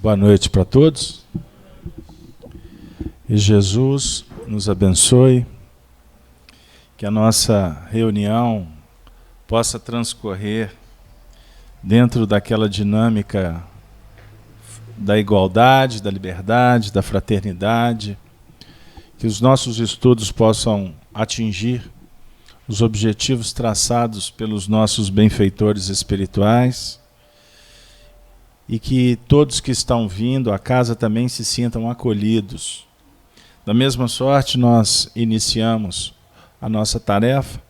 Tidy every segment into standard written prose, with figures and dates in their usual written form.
Boa noite para todos. E Jesus nos abençoe, que a nossa reunião possa transcorrer dentro daquela dinâmica da igualdade, da liberdade, da fraternidade, que os nossos estudos possam atingir os objetivos traçados pelos nossos benfeitores espirituais e que todos que estão vindo à casa também se sintam acolhidos. Da mesma sorte, nós iniciamos a nossa tarefa,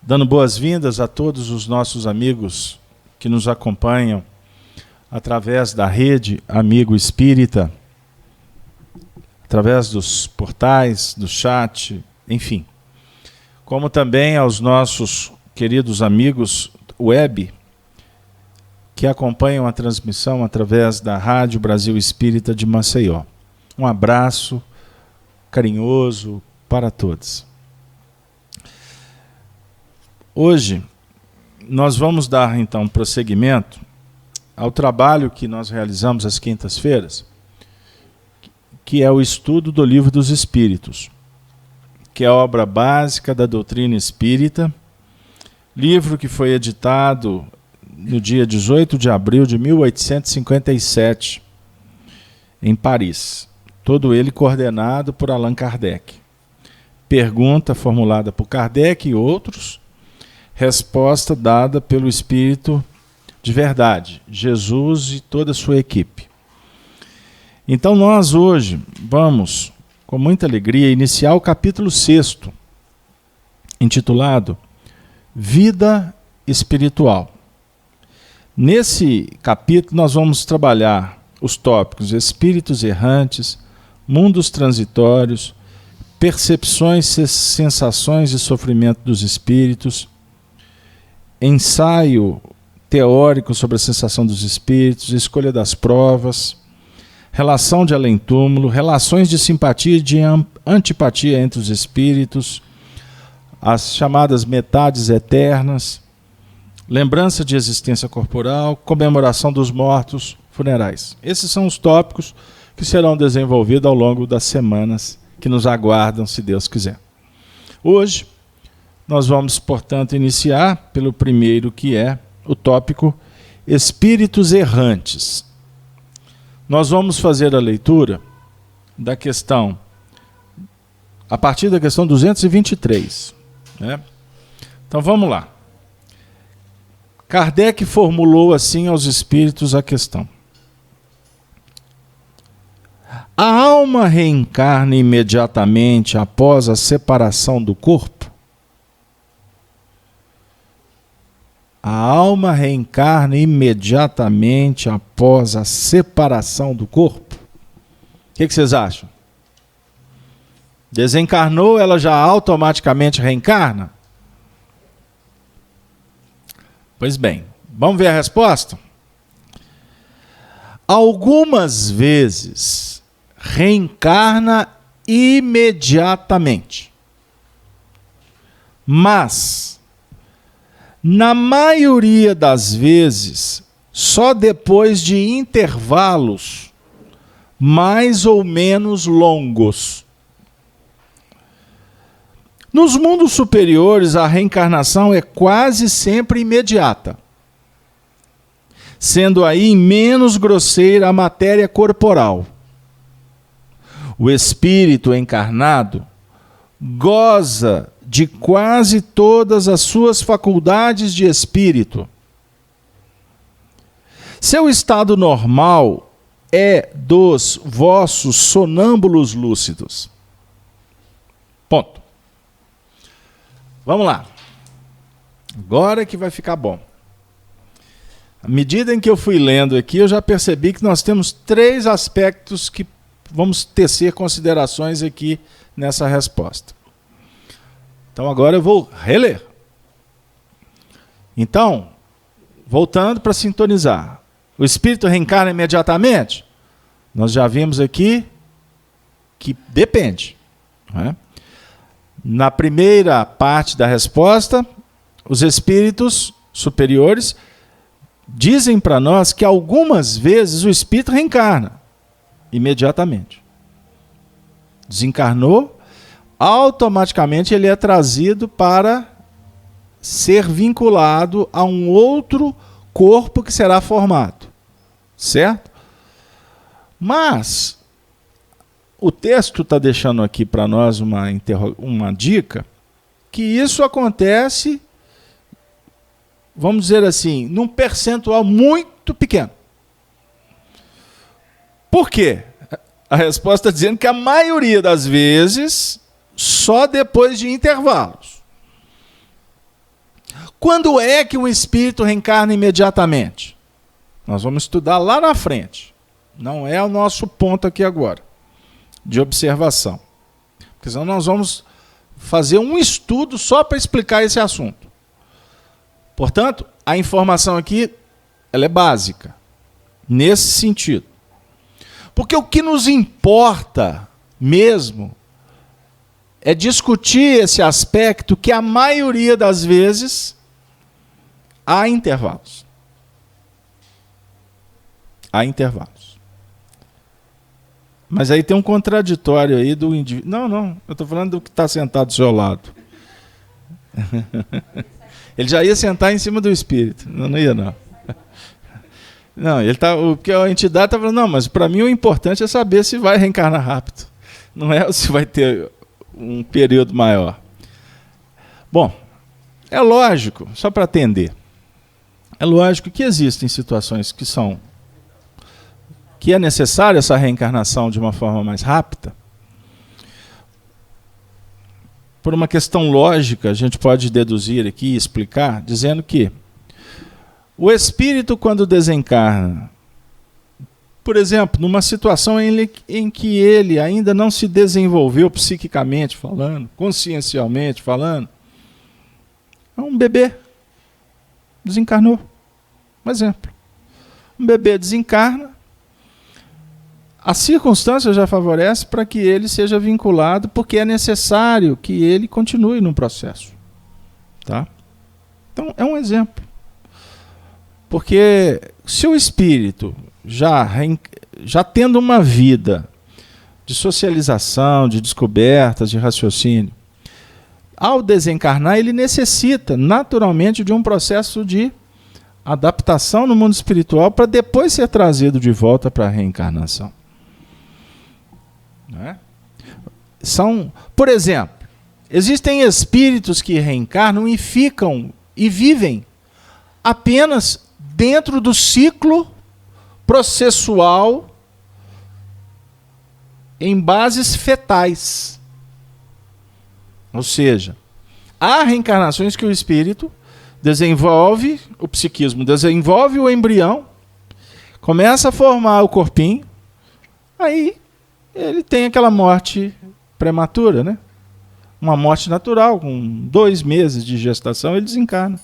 dando boas-vindas a todos os nossos amigos que nos acompanham através da rede Amigo Espírita, através dos portais, do chat, enfim. Como também aos nossos queridos amigos web, que acompanham a transmissão através da Rádio Brasil Espírita de Maceió. Um abraço carinhoso para todos. Hoje, nós vamos dar, então, prosseguimento ao trabalho que nós realizamos às quintas-feiras, que é o estudo do Livro dos Espíritos, que é a obra básica da doutrina espírita, livro que foi editado no dia 18 de abril de 1857, em Paris. Todo ele coordenado por Allan Kardec. Pergunta formulada por Kardec e outros, resposta dada pelo Espírito de verdade, Jesus e toda a sua equipe. Então nós hoje vamos, com muita alegria, iniciar o capítulo 6º, intitulado Vida Espiritual. Nesse capítulo nós vamos trabalhar os tópicos espíritos errantes, mundos transitórios, percepções, sensações e sofrimento dos espíritos, ensaio teórico sobre a sensação dos espíritos, escolha das provas, relação de além-túmulo, relações de simpatia e de antipatia entre os espíritos, as chamadas metades eternas, lembrança de existência corporal, comemoração dos mortos, funerais. Esses são os tópicos que serão desenvolvidos ao longo das semanas que nos aguardam, se Deus quiser. Hoje, nós vamos, portanto, iniciar pelo primeiro, que é o tópico Espíritos Errantes. Nós vamos fazer a leitura da questão, a partir da questão 223. Né? Então vamos lá. Kardec formulou assim aos espíritos a questão. A alma reencarna imediatamente após a separação do corpo? A alma reencarna imediatamente após a separação do corpo? O que vocês acham? Desencarnou, ela já automaticamente reencarna? Pois bem, vamos ver a resposta? Algumas vezes reencarna imediatamente, mas na maioria das vezes só depois de intervalos mais ou menos longos. Nos mundos superiores, a reencarnação é quase sempre imediata, sendo aí menos grosseira a matéria corporal. O espírito encarnado goza de quase todas as suas faculdades de espírito. Seu estado normal é dos vossos sonâmbulos lúcidos. Ponto. Vamos lá. Agora que vai ficar bom. À medida em que eu fui lendo aqui, eu já percebi que nós temos 3 aspectos que vamos tecer considerações aqui nessa resposta. Então agora eu vou reler. Então, voltando para sintonizar. O espírito reencarna imediatamente? Nós já vimos aqui que depende. Não é? Na primeira parte da resposta, os espíritos superiores dizem para nós que algumas vezes o espírito reencarna imediatamente. Desencarnou, automaticamente ele é trazido para ser vinculado a um outro corpo que será formado. Certo? Mas o texto está deixando aqui para nós uma dica que isso acontece, vamos dizer assim, num percentual muito pequeno. Por quê? A resposta está dizendo que a maioria das vezes, só depois de intervalos. Quando é que um espírito reencarna imediatamente? Nós vamos estudar lá na frente. Não é o nosso ponto aqui agora, de observação. Porque senão nós vamos fazer um estudo só para explicar esse assunto. Portanto, a informação aqui ela é básica, nesse sentido. Porque o que nos importa mesmo é discutir esse aspecto que a maioria das vezes há intervalos. Há intervalos. Mas aí tem um contraditório aí do indivíduo. Não, eu estou falando do que está sentado do seu lado. Ele já ia sentar em cima do espírito. Não ia, não. Não, porque a entidade está falando, não, mas para mim o importante é saber se vai reencarnar rápido. Não é se vai ter um período maior. Bom, é lógico, só para atender, é lógico que existem situações que é necessária essa reencarnação de uma forma mais rápida. Por uma questão lógica, a gente pode deduzir aqui e explicar, dizendo que o espírito, quando desencarna, por exemplo, numa situação em que ele ainda não se desenvolveu psiquicamente falando, consciencialmente falando, é um bebê, desencarnou. Um exemplo. Um bebê desencarna, a circunstância já favorece para que ele seja vinculado, porque é necessário que ele continue no processo. Tá? Então, é um exemplo. Porque se o espírito, já tendo uma vida de socialização, de descobertas, de raciocínio, ao desencarnar, ele necessita naturalmente de um processo de adaptação no mundo espiritual para depois ser trazido de volta para a reencarnação. Não é? Por exemplo, existem espíritos que reencarnam e ficam e vivem apenas dentro do ciclo processual em bases fetais. Ou seja, há reencarnações que o espírito desenvolve, o psiquismo desenvolve o embrião, começa a formar o corpinho, aí ele tem aquela morte prematura, né? Uma morte natural, com 2 meses de gestação, ele desencarna.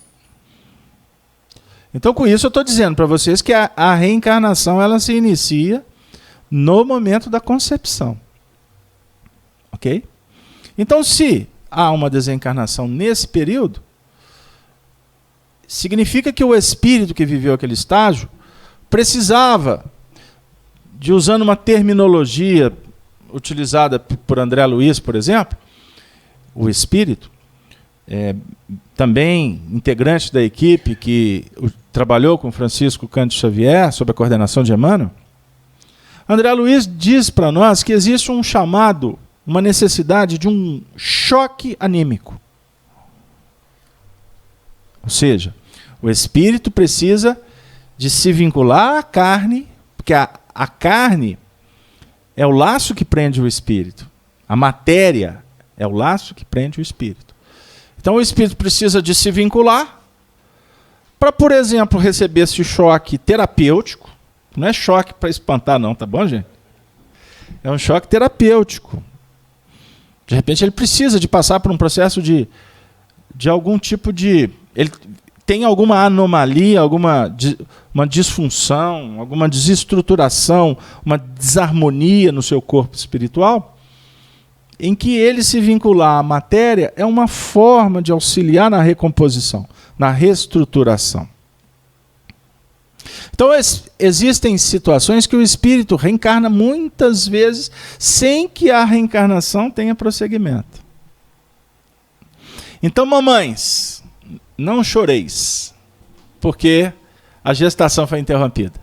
Então, com isso, eu estou dizendo para vocês que a reencarnação ela se inicia no momento da concepção. Ok? Então, se há uma desencarnação nesse período, significa que o espírito que viveu aquele estágio precisava de, usando uma terminologia utilizada por André Luiz, por exemplo, o espírito, também integrante da equipe que trabalhou com Francisco Cândido Xavier, sob a coordenação de Emmanuel, André Luiz diz para nós que existe uma necessidade de um choque anímico. Ou seja, o espírito precisa de se vincular à carne, porque a carne é o laço que prende o espírito. A matéria é o laço que prende o espírito. Então o espírito precisa de se vincular para, por exemplo, receber esse choque terapêutico. Não é choque para espantar não, tá bom, gente? É um choque terapêutico. De repente ele precisa de passar por um processo de algum tipo de... Ele tem alguma anomalia, uma disfunção, alguma desestruturação, uma desarmonia no seu corpo espiritual, em que ele se vincular à matéria é uma forma de auxiliar na recomposição, na reestruturação. Então, existem situações que o espírito reencarna muitas vezes sem que a reencarnação tenha prosseguimento. Então, mamães, não choreis, porque a gestação foi interrompida.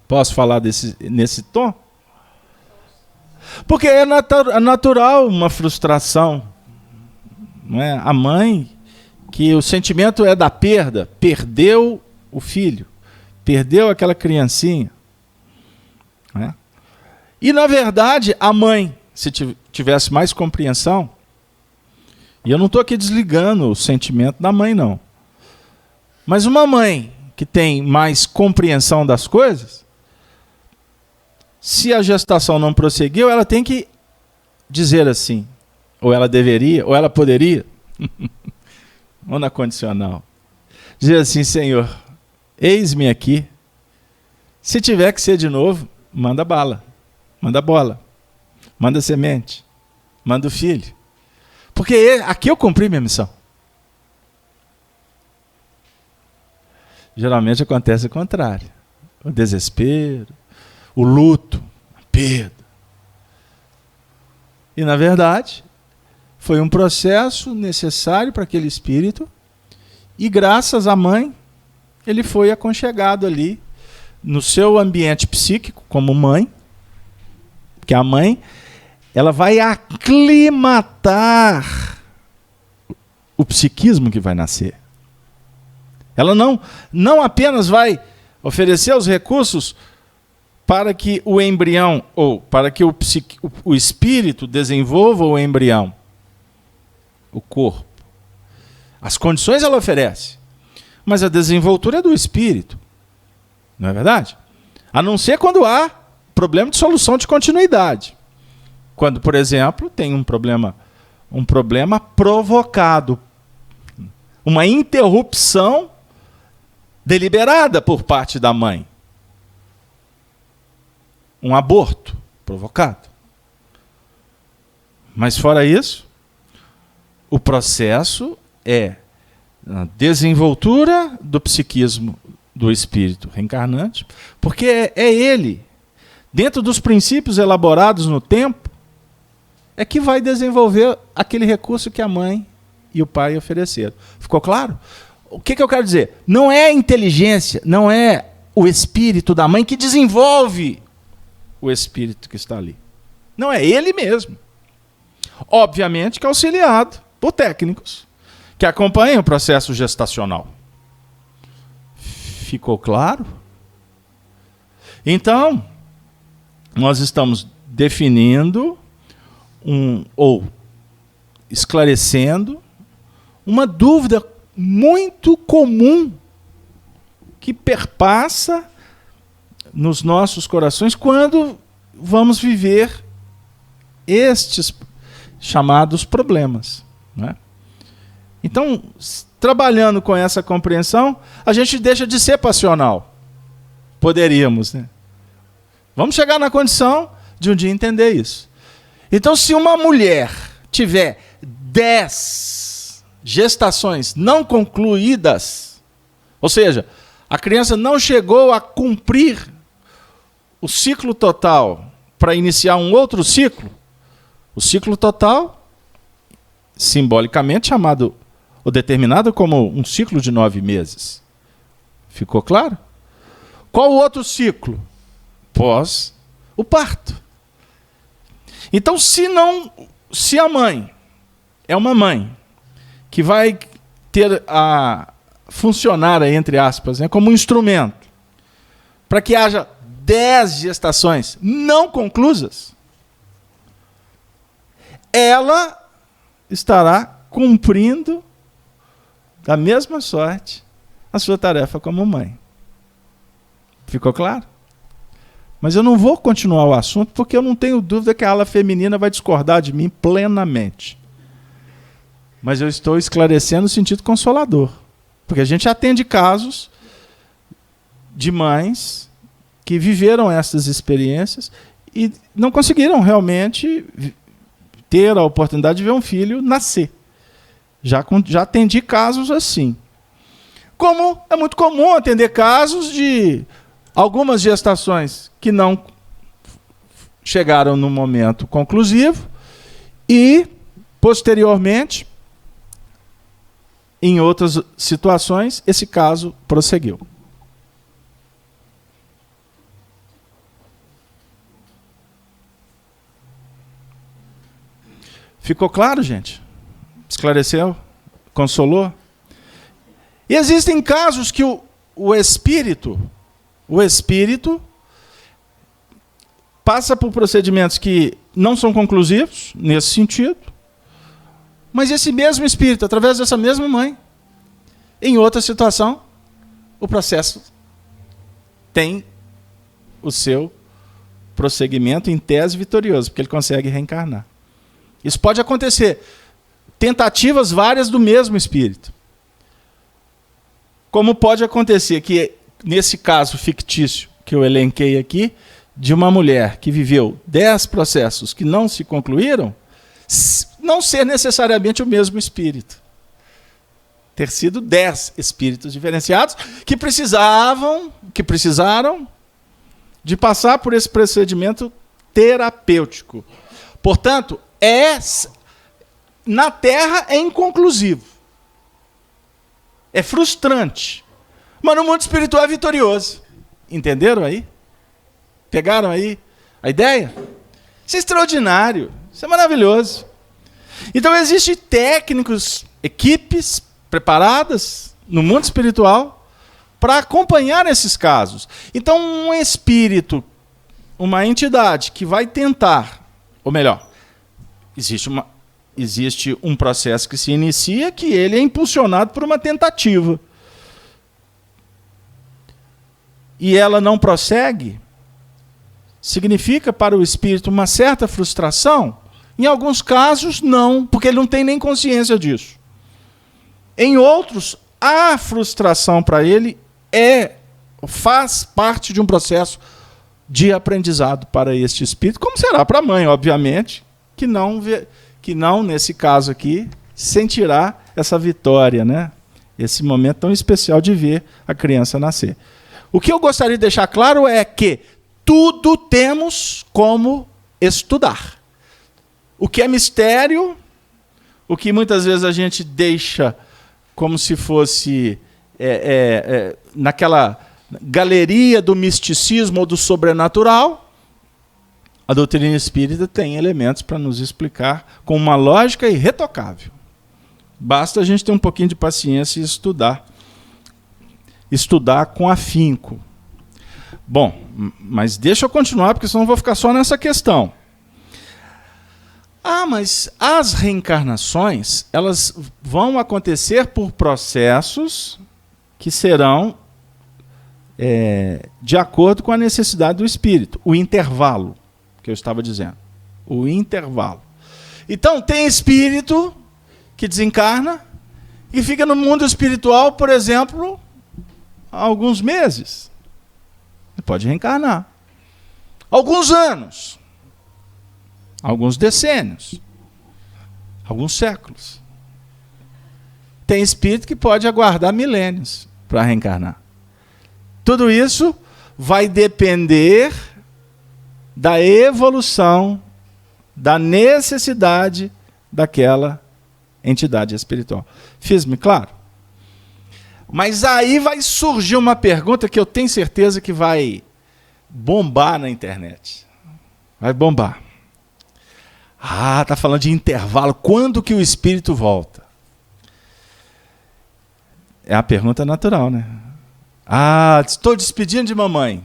Posso falar nesse tom? Porque é natural uma frustração. Não é? A mãe, que o sentimento é da perda, perdeu o filho, perdeu aquela criancinha. Não é? E, na verdade, a mãe, se tivesse mais compreensão, e eu não estou aqui desligando o sentimento da mãe, não. Mas uma mãe que tem mais compreensão das coisas, se a gestação não prosseguiu, ela tem que dizer assim, ou ela deveria, ou ela poderia, ou na condicional, dizer assim: Senhor, eis-me aqui, se tiver que ser de novo, manda bala, manda bola, manda semente, manda o filho, porque aqui eu cumpri minha missão. Geralmente acontece o contrário, o desespero, o luto, a perda. E, na verdade, foi um processo necessário para aquele espírito, e graças à mãe, ele foi aconchegado ali, no seu ambiente psíquico, como mãe, que a mãe, ela vai aclimatar o psiquismo que vai nascer. Ela não apenas vai oferecer os recursos para que o embrião, ou para que o espírito desenvolva o embrião, o corpo. As condições ela oferece, mas a desenvoltura é do espírito. Não é verdade? A não ser quando há problema de solução de continuidade. Quando, por exemplo, tem um problema provocado, uma interrupção deliberada por parte da mãe. Um aborto provocado. Mas fora isso, o processo é a desenvoltura do psiquismo do espírito reencarnante, porque é ele, dentro dos princípios elaborados no tempo, é que vai desenvolver aquele recurso que a mãe e o pai ofereceram. Ficou claro? O que eu quero dizer? Não é a inteligência, não é o espírito da mãe que desenvolve o espírito que está ali. Não, é ele mesmo. Obviamente que auxiliado por técnicos que acompanham o processo gestacional. Ficou claro? Então, nós estamos definindo ou esclarecendo uma dúvida muito comum que perpassa nos nossos corações quando vamos viver estes chamados problemas, não é? Então, trabalhando com essa compreensão, a gente deixa de ser passional. Poderíamos, né? Vamos chegar na condição de um dia entender isso. Então, se uma mulher tiver 10 gestações não concluídas, ou seja, a criança não chegou a cumprir o ciclo total para iniciar um outro ciclo, o ciclo total, simbolicamente chamado ou determinado como um ciclo de 9 meses. Ficou claro? Qual o outro ciclo? Pós o parto. Então, se a mãe é uma mãe que vai ter a funcionar, entre aspas, né, como um instrumento para que haja 10 gestações não conclusas, ela estará cumprindo da mesma sorte a sua tarefa como mãe. Ficou claro? Mas eu não vou continuar o assunto porque eu não tenho dúvida que a ala feminina vai discordar de mim plenamente. Mas eu estou esclarecendo no sentido consolador. Porque a gente atende casos de mães que viveram essas experiências e não conseguiram realmente ter a oportunidade de ver um filho nascer. Já atendi casos assim. Como é muito comum atender casos de algumas gestações que não chegaram no momento conclusivo e, posteriormente, em outras situações, esse caso prosseguiu. Ficou claro, gente? Esclareceu? Consolou? E existem casos que o espírito passa por procedimentos que não são conclusivos, nesse sentido, mas esse mesmo espírito, através dessa mesma mãe, em outra situação, o processo tem o seu prosseguimento em tese vitorioso, porque ele consegue reencarnar. Isso pode acontecer. Tentativas várias do mesmo espírito. Como pode acontecer que, nesse caso fictício que eu elenquei aqui, de uma mulher que viveu 10 processos que não se concluíram, não ser necessariamente o mesmo espírito. Ter sido 10 espíritos diferenciados que precisaram de passar por esse procedimento terapêutico. Portanto, na Terra é inconclusivo. É frustrante. Mas no mundo espiritual é vitorioso. Entenderam aí? Pegaram aí a ideia? Isso é extraordinário. Isso é maravilhoso. Então existem técnicos, equipes preparadas no mundo espiritual para acompanhar esses casos. Então um espírito, uma entidade que vai tentar, ou melhor, existe um processo que se inicia que ele é impulsionado por uma tentativa. E ela não prossegue, significa para o espírito uma certa frustração? Em alguns casos, não, porque ele não tem nem consciência disso. Em outros, a frustração para ele faz parte de um processo de aprendizado para este espírito, como será para a mãe, obviamente, que não, nesse caso aqui, sentirá essa vitória, né? Esse momento tão especial de ver a criança nascer. O que eu gostaria de deixar claro é que tudo temos como estudar. O que é mistério, o que muitas vezes a gente deixa como se fosse naquela galeria do misticismo ou do sobrenatural, a doutrina espírita tem elementos para nos explicar com uma lógica irretocável. Basta a gente ter um pouquinho de paciência e estudar com afinco. Bom, mas deixa eu continuar, porque senão eu vou ficar só nessa questão. Mas as reencarnações, elas vão acontecer por processos que serão de acordo com a necessidade do espírito. O intervalo, que eu estava dizendo. O intervalo. Então, tem espírito que desencarna e fica no mundo espiritual, por exemplo, há alguns meses. Ele pode reencarnar. Alguns anos. Alguns decênios. Alguns séculos. Tem espírito que pode aguardar milênios para reencarnar. Tudo isso vai depender da evolução, da necessidade daquela entidade espiritual. Fiz-me claro? Mas aí vai surgir uma pergunta que eu tenho certeza que vai bombar na internet. Vai bombar. Está falando de intervalo. Quando que o espírito volta? É a pergunta natural, né? Estou despedindo de mamãe.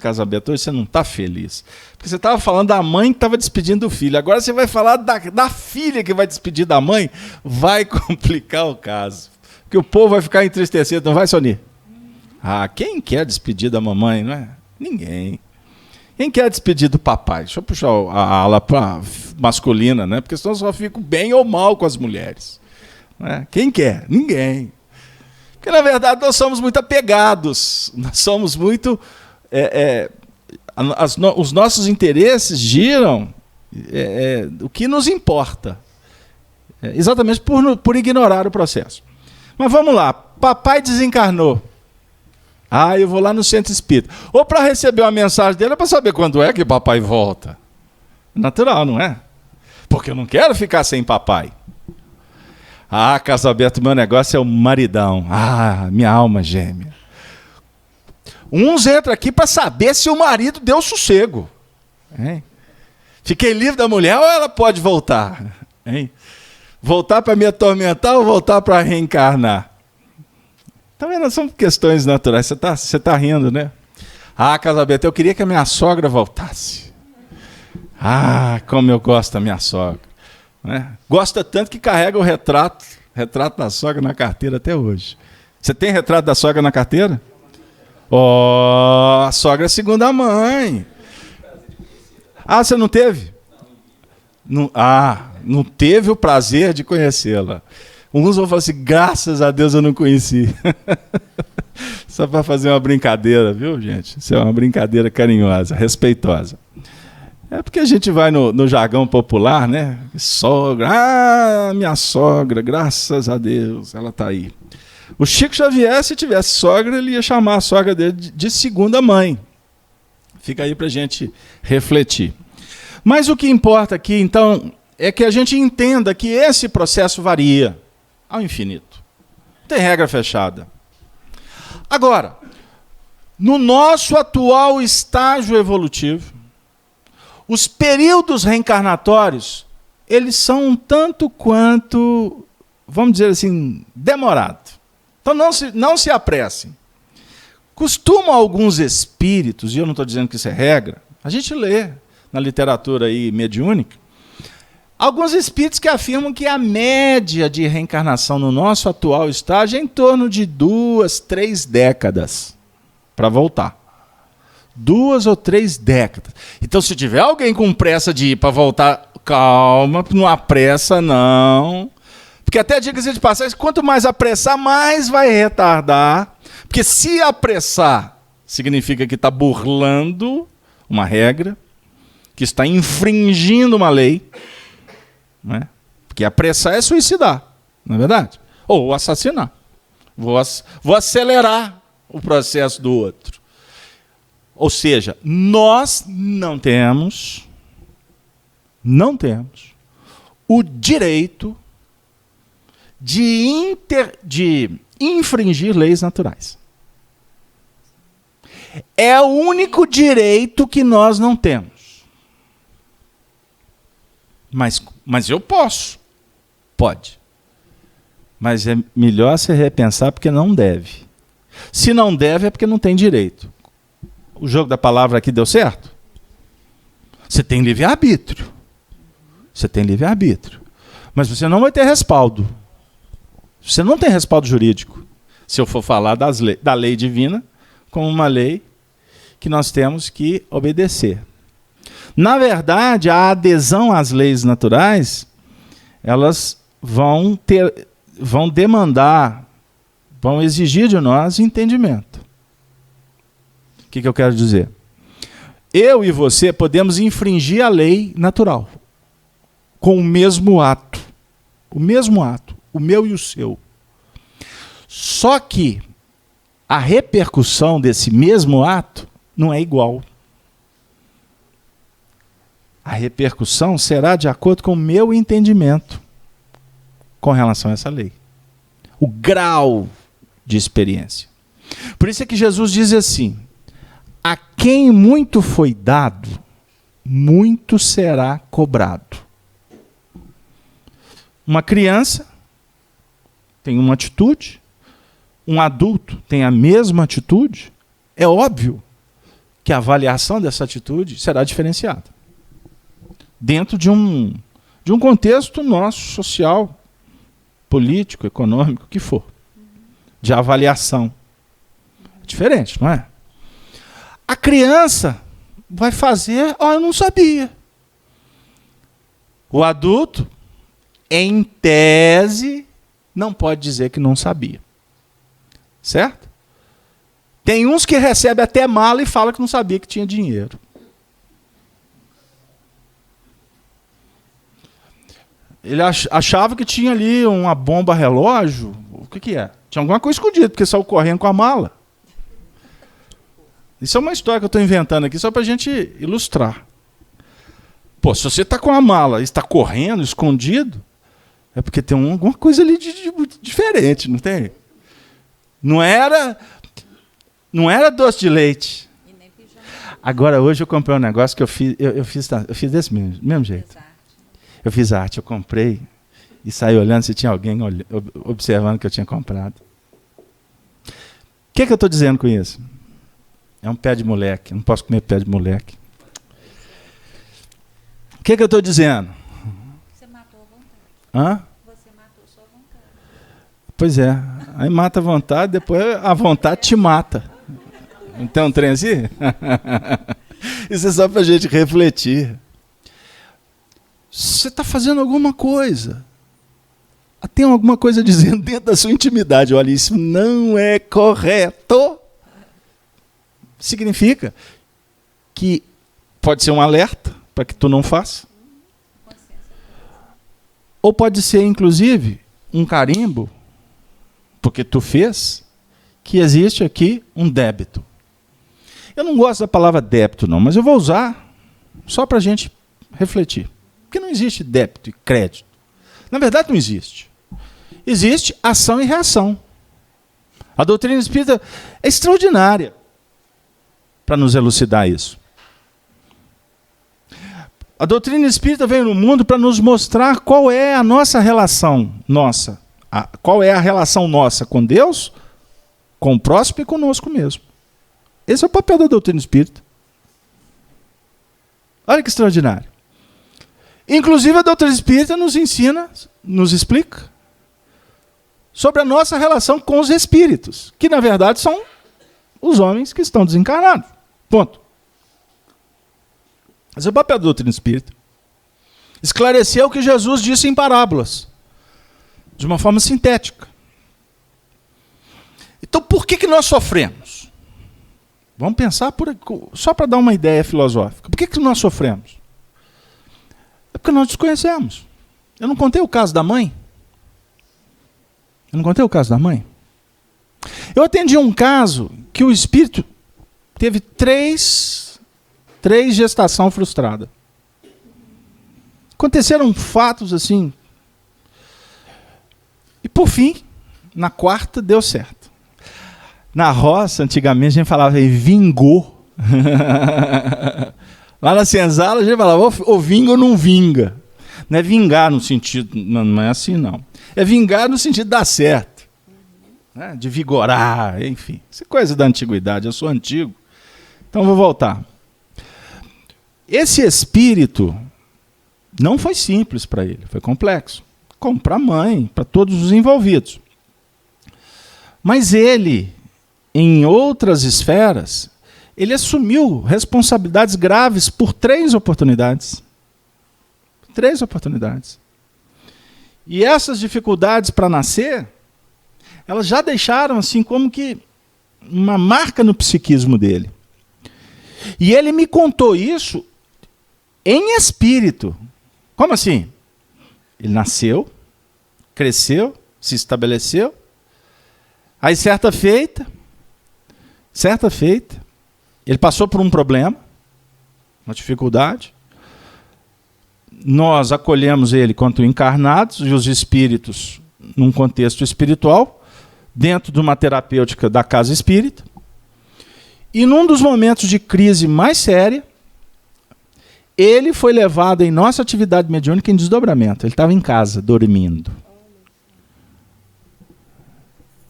Casamento, hoje você não está feliz. Porque você estava falando da mãe que estava despedindo do filho. Agora você vai falar da filha que vai despedir da mãe. Vai complicar o caso. Porque o povo vai ficar entristecido, não vai, Sony? Quem quer despedir da mamãe, não é? Ninguém. Quem quer despedir do papai? Deixa eu puxar a ala masculina, né? Porque senão eu só fico bem ou mal com as mulheres. Né? Quem quer? Ninguém. Porque, na verdade, nós somos muito apegados. Nós somos muito... os nossos interesses giram o que nos importa. Exatamente por ignorar o processo. Mas vamos lá, papai desencarnou. Ah, eu vou lá no centro espírita. Ou para receber uma mensagem dele, ou para saber quando é que papai volta. Natural, não é? Porque eu não quero ficar sem papai. Ah, casamento, meu negócio é o maridão. Ah, minha alma gêmea. Uns entram aqui para saber se o marido deu sossego. Hein? Fiquei livre da mulher ou ela pode voltar? Hein? Voltar para me atormentar ou voltar para reencarnar? Também não são questões naturais. Você tá rindo, né? Ah, casamento, eu queria que a minha sogra voltasse. Ah, como eu gosto da minha sogra. Né? Gosta tanto que carrega o retrato da sogra na carteira até hoje. Você tem retrato da sogra na carteira? A sogra é segunda mãe. Ah, você não teve? Não teve o prazer de conhecê-la. Uns vão falar assim, graças a Deus eu não conheci. Só para fazer uma brincadeira, viu, gente? Isso é uma brincadeira carinhosa, respeitosa. É porque a gente vai no jargão popular, né? Sogra, minha sogra, graças a Deus, ela está aí. O Chico Xavier, se tivesse sogra, ele ia chamar a sogra dele de segunda mãe. Fica aí para a gente refletir. Mas o que importa aqui, então, é que a gente entenda que esse processo varia ao infinito. Não tem regra fechada. Agora, no nosso atual estágio evolutivo, os períodos reencarnatórios, eles são um tanto quanto, vamos dizer assim, demorados. Então não se apressem. Costumam alguns espíritos, e eu não estou dizendo que isso é regra, a gente lê na literatura aí mediúnica, alguns espíritos que afirmam que a média de reencarnação no nosso atual estágio é em torno de 2, 3 décadas para voltar. 2 ou 3 décadas. Então, se tiver alguém com pressa de ir para voltar, calma, não apressa, não. Porque até diga-se de passagem, quanto mais apressar, mais vai retardar. Porque se apressar, significa que está burlando uma regra, que está infringindo uma lei. Não é? Porque apressar é suicidar, não é verdade? Ou assassinar. Vou acelerar o processo do outro. Ou seja, nós não temos o direito de infringir leis naturais. É o único direito que nós não temos. Mas eu posso. Pode. Mas é melhor se repensar porque não deve. Se não deve é porque não tem direito. O jogo da palavra aqui deu certo? Você tem livre-arbítrio. Você tem livre-arbítrio. Mas você não vai ter respaldo. Você não tem respaldo jurídico. Se eu for falar da lei divina como uma lei que nós temos que obedecer. Na verdade, a adesão às leis naturais, elas vão demandar, vão exigir de nós entendimento. O que eu quero dizer? Eu e você podemos infringir a lei natural com o mesmo ato. O mesmo ato, o meu e o seu. Só que a repercussão desse mesmo ato não é igual. A repercussão será de acordo com o meu entendimento com relação a essa lei. O grau de experiência. Por isso é que Jesus diz assim: a quem muito foi dado, muito será cobrado. Uma criança tem uma atitude, um adulto tem a mesma atitude, é óbvio que a avaliação dessa atitude será diferenciada. Dentro de um contexto nosso, social, político, econômico, o que for. De avaliação. É diferente, não é? A criança vai fazer, eu não sabia. O adulto, em tese, não pode dizer que não sabia. Certo? Tem uns que recebem até mala e falam que não sabia que tinha dinheiro. Ele achava que tinha ali uma bomba relógio, O que é? Tinha alguma coisa escondida, porque saiu correndo com a mala. Isso é uma história que eu estou inventando aqui só para a gente ilustrar. Pô, se você está com a mala e está correndo, escondido, é porque tem alguma coisa ali de diferente, não tem? Não era doce de leite. Agora, hoje eu comprei um negócio que eu fiz desse mesmo jeito. Eu fiz arte, eu comprei e saí olhando se tinha alguém observando que eu tinha comprado. O que eu estou dizendo com isso? É um pé de moleque, eu não posso comer pé de moleque. O que eu estou dizendo? Você matou a vontade. Hã? Você matou sua vontade. Pois é, aí mata a vontade, depois a vontade te mata. Não tem um trem assim? Isso é só para a gente refletir. Você está fazendo alguma coisa. Tem alguma coisa dizendo dentro da sua intimidade. Olha, isso não é correto. Significa que pode ser um alerta para que tu não faça. Ou pode ser, inclusive, um carimbo, porque tu fez, que existe aqui um débito. Eu não gosto da palavra débito, não, mas eu vou usar só para a gente refletir. Porque não existe débito e crédito. Na verdade, não existe. Existe ação e reação. A doutrina espírita é extraordinária para nos elucidar isso. A doutrina espírita veio no mundo para nos mostrar qual é a nossa relação, qual é a relação nossa com Deus, com o próximo e conosco mesmo. Esse é o papel da doutrina espírita. Olha que extraordinário. Inclusive a doutrina espírita nos ensina, nos explica sobre a nossa relação com os espíritos, que na verdade são os homens que estão desencarnados. Ponto. Esse é o papel da doutrina espírita. Esclarecer o que Jesus disse em parábolas, de uma forma sintética. Então, por que nós sofremos? Vamos pensar só para dar uma ideia filosófica. Por que nós sofremos? É porque nós desconhecemos. Eu não contei o caso da mãe? Eu atendi um caso que o espírito teve três gestação frustrada. Aconteceram fatos assim. E por fim, na quarta deu certo. Na roça, antigamente, a gente falava vingou. Lá na senzala, a gente falava ou vinga ou não vinga. Não é vingar no sentido, não é assim não. É vingar no sentido de dar certo. Né? De vigorar, enfim. Isso é coisa da antiguidade, eu sou antigo. Então vou voltar. Esse espírito não foi simples para ele, foi complexo. Como para a mãe, para todos os envolvidos. Mas ele, em outras esferas, ele assumiu responsabilidades graves por 3 oportunidades. 3 oportunidades. E essas dificuldades para nascer, elas já deixaram assim como que uma marca no psiquismo dele. E ele me contou isso em espírito. Como assim? Ele nasceu, cresceu, se estabeleceu. Aí certa feita, ele passou por um problema, uma dificuldade. Nós acolhemos ele quanto encarnados e os espíritos num contexto espiritual, dentro de uma terapêutica da casa espírita. E num dos momentos de crise mais séria, ele foi levado em nossa atividade mediúnica em desdobramento. Ele estava em casa, dormindo.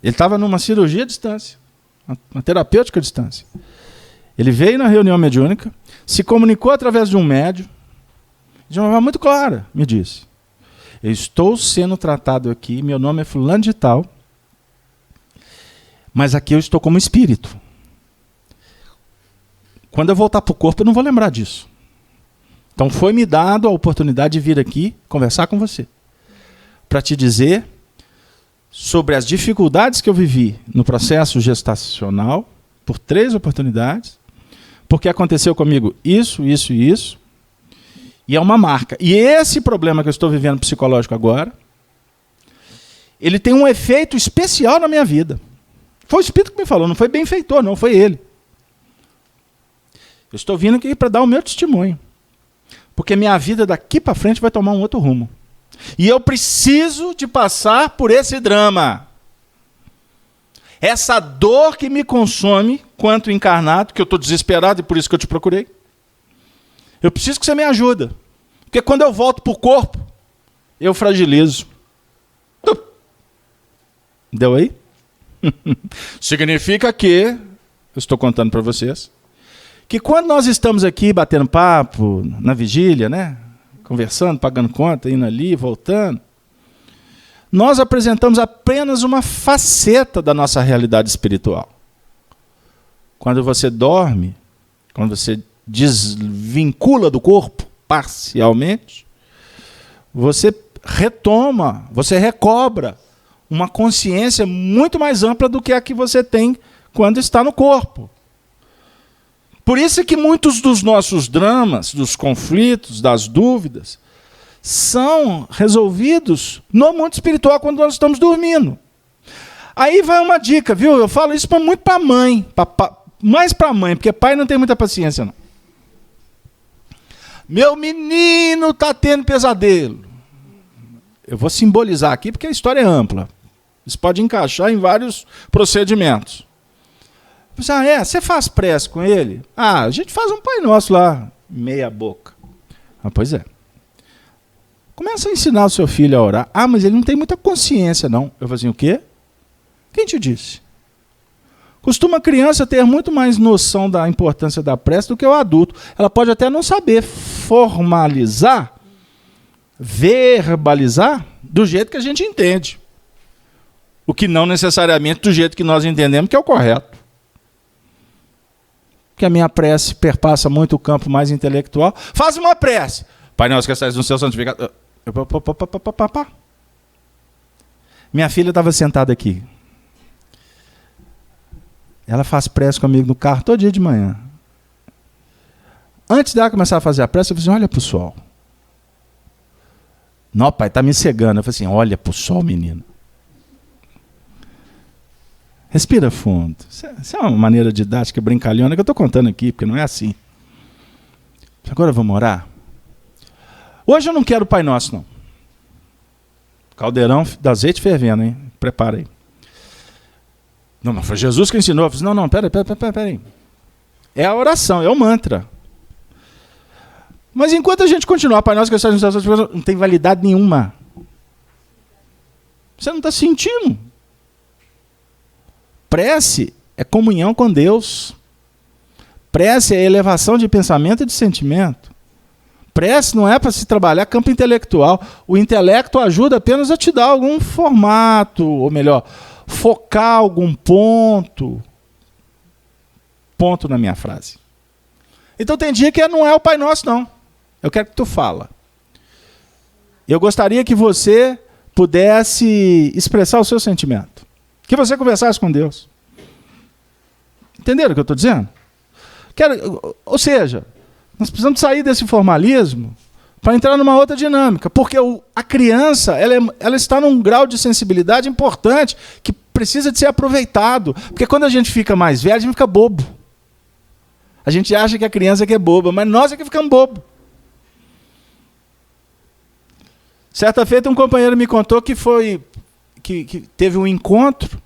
Ele estava numa cirurgia à distância, uma terapêutica à distância. Ele veio na reunião mediúnica, se comunicou através de um médium, de uma forma muito clara, me disse: eu estou sendo tratado aqui, meu nome é fulano de tal, mas aqui eu estou como espírito. Quando eu voltar para o corpo, eu não vou lembrar disso. Então foi-me dado a oportunidade de vir aqui conversar com você, para te dizer sobre as dificuldades que eu vivi no processo gestacional, por 3 oportunidades, porque aconteceu comigo isso, isso e isso, e é uma marca. E esse problema que eu estou vivendo psicológico agora, ele tem um efeito especial na minha vida. Foi o Espírito que me falou, não foi benfeitor, não, foi ele. Eu estou vindo aqui para dar o meu testemunho. Porque minha vida daqui para frente vai tomar um outro rumo. E eu preciso de passar por esse drama. Essa dor que me consome, quanto encarnado, que eu estou desesperado e por isso que eu te procurei. Eu preciso que você me ajude. Porque quando eu volto para o corpo, eu fragilizo. Deu aí? Significa que, eu estou contando para vocês, que quando nós estamos aqui batendo papo, na vigília, né? Conversando, pagando conta, indo ali, voltando, nós apresentamos apenas uma faceta da nossa realidade espiritual. Quando você dorme, quando você desvincula do corpo, parcialmente, você retoma, você recobra uma consciência muito mais ampla do que a que você tem quando está no corpo. Por isso é que muitos dos nossos dramas, dos conflitos, das dúvidas, são resolvidos no mundo espiritual quando nós estamos dormindo. Aí vai uma dica, viu? Eu falo isso muito para mãe, mais para mãe, porque pai não tem muita paciência, não. Meu menino está tendo pesadelo. Eu vou simbolizar aqui porque a história é ampla. Isso pode encaixar em vários procedimentos. Você faz prece com ele? A gente faz um Pai Nosso lá, meia boca. Pois é. Começa a ensinar o seu filho a orar. Mas ele não tem muita consciência, não. Eu falei assim, o quê? Quem te disse? Costuma a criança ter muito mais noção da importância da prece do que o adulto. Ela pode até não saber formalizar, verbalizar, do jeito que a gente entende. O que não necessariamente do jeito que nós entendemos que é o correto. Que a minha prece perpassa muito o campo mais intelectual. Faz uma prece. Pai nosso que estás no céu, santificado. Minha filha estava sentada aqui. Ela faz prece comigo no carro todo dia de manhã. Antes dela começar a fazer a prece, eu falei assim, olha para o sol. Não, pai, está me cegando. Eu falei assim, olha para o sol, menino. Respira fundo. Isso é uma maneira didática, brincalhona, que eu estou contando aqui, porque não é assim. Agora vamos orar? Hoje eu não quero Pai Nosso, não. Caldeirão de azeite fervendo, hein? Prepara aí. Não, foi Jesus que ensinou. Eu falei, não, pera aí. É a oração, é o mantra. Mas enquanto a gente continuar, Pai Nosso que estás no céu, não tem validade nenhuma. Você não está sentindo. Prece é comunhão com Deus. Prece é elevação de pensamento e de sentimento. Prece não é para se trabalhar campo intelectual. O intelecto ajuda apenas a te dar algum formato, ou melhor, focar algum ponto. Ponto na minha frase. Então tem dia que não é o Pai Nosso, não. Eu quero que tu fala. Eu gostaria que você pudesse expressar o seu sentimento. Que você conversasse com Deus. Entenderam o que eu estou dizendo? Ou seja, nós precisamos sair desse formalismo para entrar numa outra dinâmica. Porque a criança ela está num grau de sensibilidade importante que precisa de ser aproveitado. Porque quando a gente fica mais velho, a gente fica bobo. A gente acha que a criança é que é boba, mas nós é que ficamos bobos. Certa feita, um companheiro me contou que teve um encontro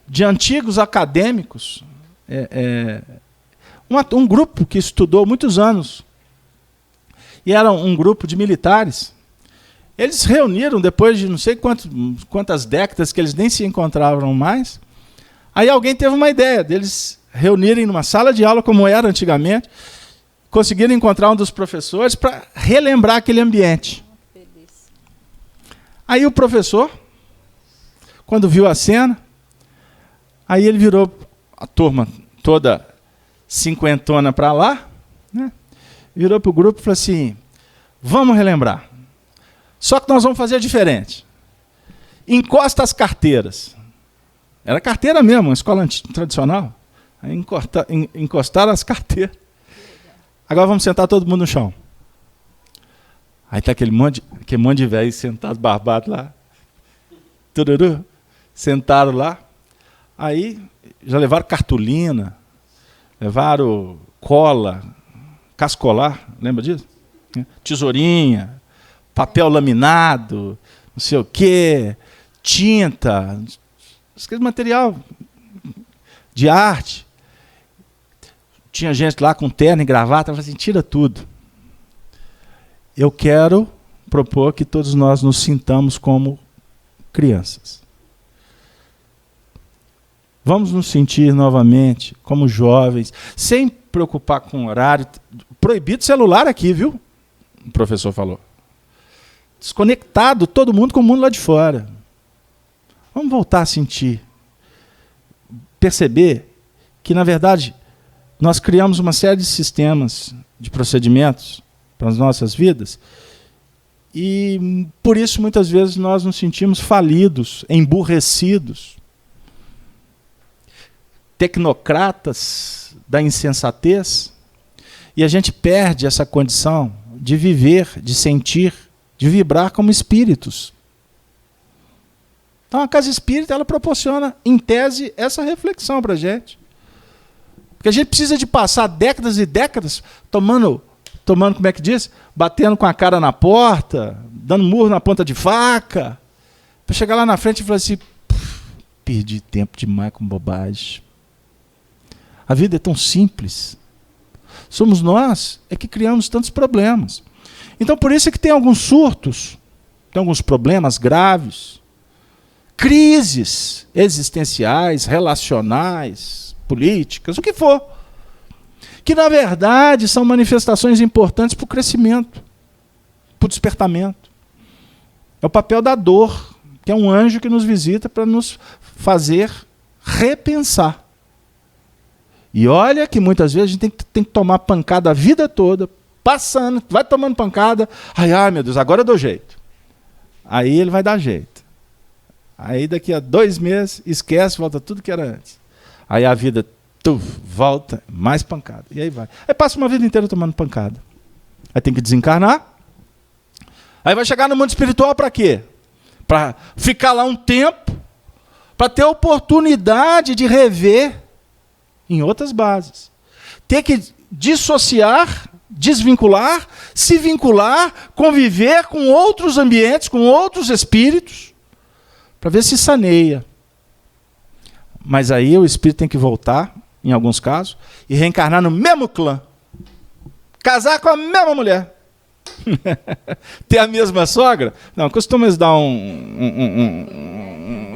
de antigos acadêmicos, um grupo que estudou muitos anos, e era um grupo de militares. Eles se reuniram depois de não sei quantas décadas que eles nem se encontravam mais. Aí alguém teve uma ideia deles reunirem numa sala de aula, como era antigamente, conseguiram encontrar um dos professores para relembrar aquele ambiente. Aí o professor, quando viu a cena, aí ele virou a turma toda cinquentona para lá, né? Virou para o grupo e falou assim, vamos relembrar. Só que nós vamos fazer diferente. Encosta as carteiras. Era carteira mesmo, uma escola tradicional. Aí encostaram as carteiras. Agora vamos sentar todo mundo no chão. Aí está aquele monte de velho sentado, barbado lá. tururu, sentaram lá. Aí já levaram cartolina, levaram cola, cascolar, lembra disso? Tesourinha, papel laminado, não sei o quê, tinta, aquele material de arte. Tinha gente lá com terno e gravata, falei assim, tira tudo. Eu quero propor que todos nós nos sintamos como crianças. Vamos nos sentir novamente como jovens, sem preocupar com horário. Proibido celular aqui, viu? O professor falou. Desconectado, todo mundo com o mundo lá de fora. Vamos voltar a sentir. Perceber que, na verdade, nós criamos uma série de sistemas, de procedimentos para as nossas vidas, e por isso muitas vezes nós nos sentimos falidos, emburrecidos, tecnocratas da insensatez, e a gente perde essa condição de viver, de sentir, de vibrar como espíritos. Então a casa espírita ela proporciona, em tese, essa reflexão para a gente. Porque a gente precisa de passar décadas e décadas tomando, como é que diz? Batendo com a cara na porta, dando murro na ponta de faca, para chegar lá na frente e falar assim, perdi tempo demais com bobagem. A vida é tão simples. Somos nós é que criamos tantos problemas. Então por isso é que tem alguns surtos, tem alguns problemas graves, crises existenciais, relacionais, políticas, o que for, que na verdade são manifestações importantes para o crescimento, para o despertamento. É o papel da dor, que é um anjo que nos visita para nos fazer repensar. E olha que muitas vezes a gente tem que tomar pancada a vida toda, passando, vai tomando pancada, ai meu Deus, agora eu dou jeito. Aí ele vai dar jeito. Aí daqui a 2 meses, esquece, volta tudo que era antes. Aí a vida volta, mais pancada. E aí vai. Aí passa uma vida inteira tomando pancada. Aí tem que desencarnar. Aí vai chegar no mundo espiritual para quê? Para ficar lá um tempo, para ter oportunidade de rever em outras bases. Ter que dissociar, desvincular, se vincular, conviver com outros ambientes, com outros espíritos, para ver se saneia. Mas aí o espírito tem que voltar, em alguns casos, e reencarnar no mesmo clã. Casar com a mesma mulher. Ter a mesma sogra? Não, costuma dar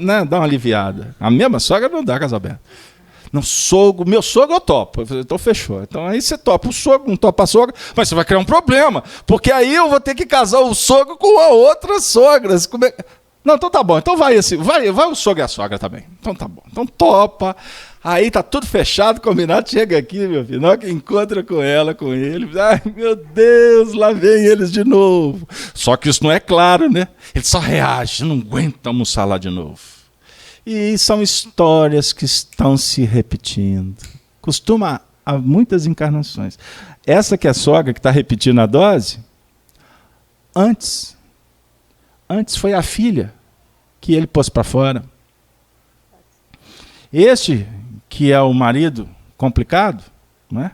né, dar uma aliviada. A mesma sogra não dá, casa aberta. Não, sogro, meu sogro eu topo. Então fechou. Então aí você topa o sogro, não topa a sogra, mas você vai criar um problema, porque aí eu vou ter que casar o sogro com a outra sogra. Não, então tá bom. Então vai o sogro e a sogra também. Então tá bom. Então topa. Aí tá tudo fechado, combinado, chega aqui, meu filho, na hora que encontra com ela, com ele, ai meu Deus, lá vem eles de novo. Só que isso não é claro, né? Ele só reage, não aguenta almoçar lá de novo. E são histórias que estão se repetindo. Costuma há muitas encarnações. Essa que é a sogra que está repetindo a dose, antes foi a filha que ele pôs para fora. Este que é o marido complicado, né?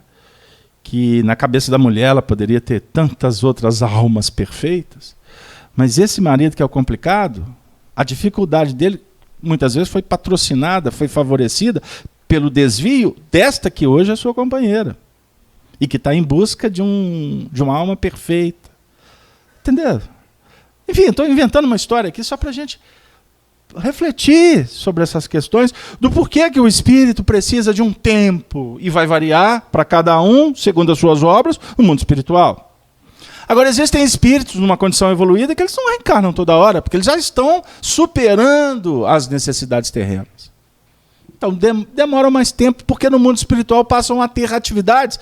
Que na cabeça da mulher ela poderia ter tantas outras almas perfeitas, mas esse marido que é o complicado, a dificuldade dele muitas vezes foi patrocinada, foi favorecida pelo desvio desta que hoje é sua companheira e que está em busca de uma alma perfeita. Entendeu? Enfim, estou inventando uma história aqui só para a gente refletir sobre essas questões do porquê que o espírito precisa de um tempo e vai variar para cada um, segundo as suas obras, no mundo espiritual. Agora, existem espíritos numa condição evoluída que eles não reencarnam toda hora, porque eles já estão superando as necessidades terrenas. Então, demoram mais tempo, porque no mundo espiritual passam a ter atividades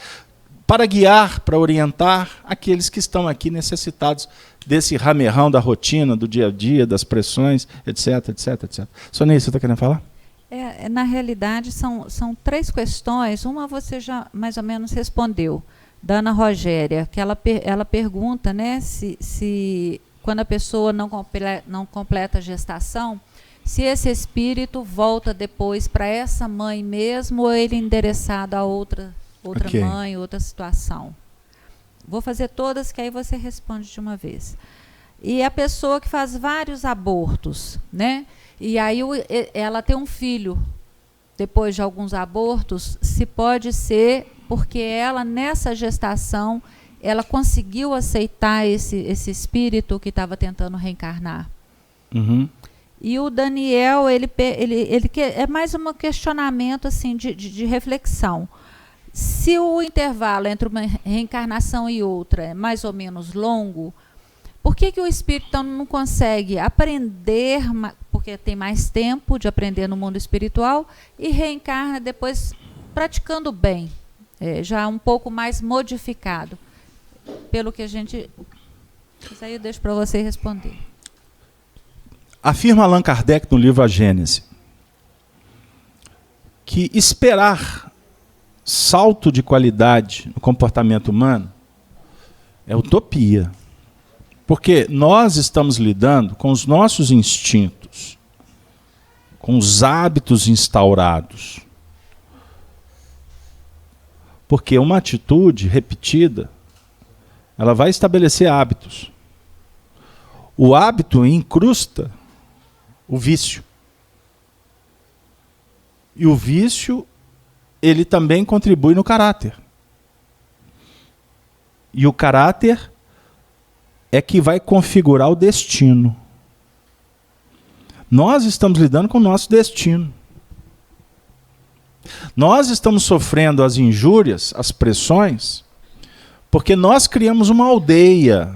para guiar, para orientar aqueles que estão aqui necessitados desse ramerrão da rotina, do dia a dia, das pressões, etc, etc, etc. Sonia, você está querendo falar? Na realidade, são 3 questões. Uma você já mais ou menos respondeu, da Ana Rogéria, que ela pergunta, né, se quando a pessoa não completa a gestação, se esse espírito volta depois para essa mãe mesmo ou ele é endereçado a outra Ok. mãe, outra situação. Vou fazer todas que aí você responde de uma vez. E a pessoa que faz vários abortos, né? E aí ela tem um filho depois de alguns abortos, se pode ser porque ela, nessa gestação, ela conseguiu aceitar esse espírito que estava tentando reencarnar. Uhum. E o Daniel, ele é mais um questionamento assim, de reflexão. Se o intervalo entre uma reencarnação e outra é mais ou menos longo, por que o espírito então, não consegue aprender, porque tem mais tempo de aprender no mundo espiritual, e reencarna depois praticando bem, já um pouco mais modificado? Pelo que a gente... Isso aí eu deixo para você responder. Afirma Allan Kardec no livro A Gênese que esperar salto de qualidade no comportamento humano é utopia. Porque nós estamos lidando com os nossos instintos, com os hábitos instaurados. Porque uma atitude repetida, ela vai estabelecer hábitos. O hábito incrusta o vício. E o vício, ele também contribui no caráter. E o caráter é que vai configurar o destino. Nós estamos lidando com o nosso destino. Nós estamos sofrendo as injúrias, as pressões, porque nós criamos uma aldeia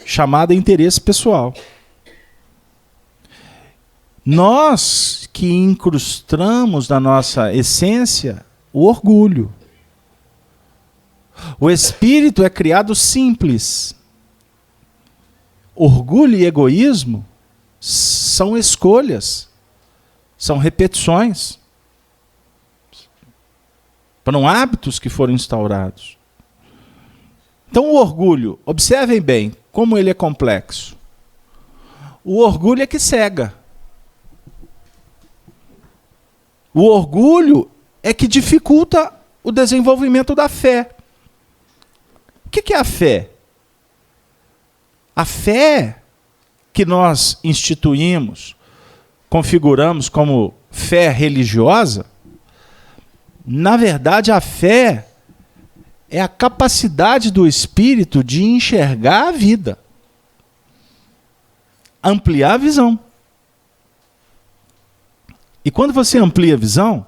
chamada interesse pessoal. Nós que incrustamos na nossa essência o orgulho. O espírito é criado simples. Orgulho e egoísmo são escolhas, são repetições, foram hábitos que foram instaurados. Então o orgulho, observem bem como ele é complexo. O orgulho é que cega. O orgulho é que dificulta o desenvolvimento da fé. O que é a fé? A fé que nós instituímos, configuramos como fé religiosa, na verdade a fé é a capacidade do espírito de enxergar a vida, ampliar a visão. E quando você amplia a visão,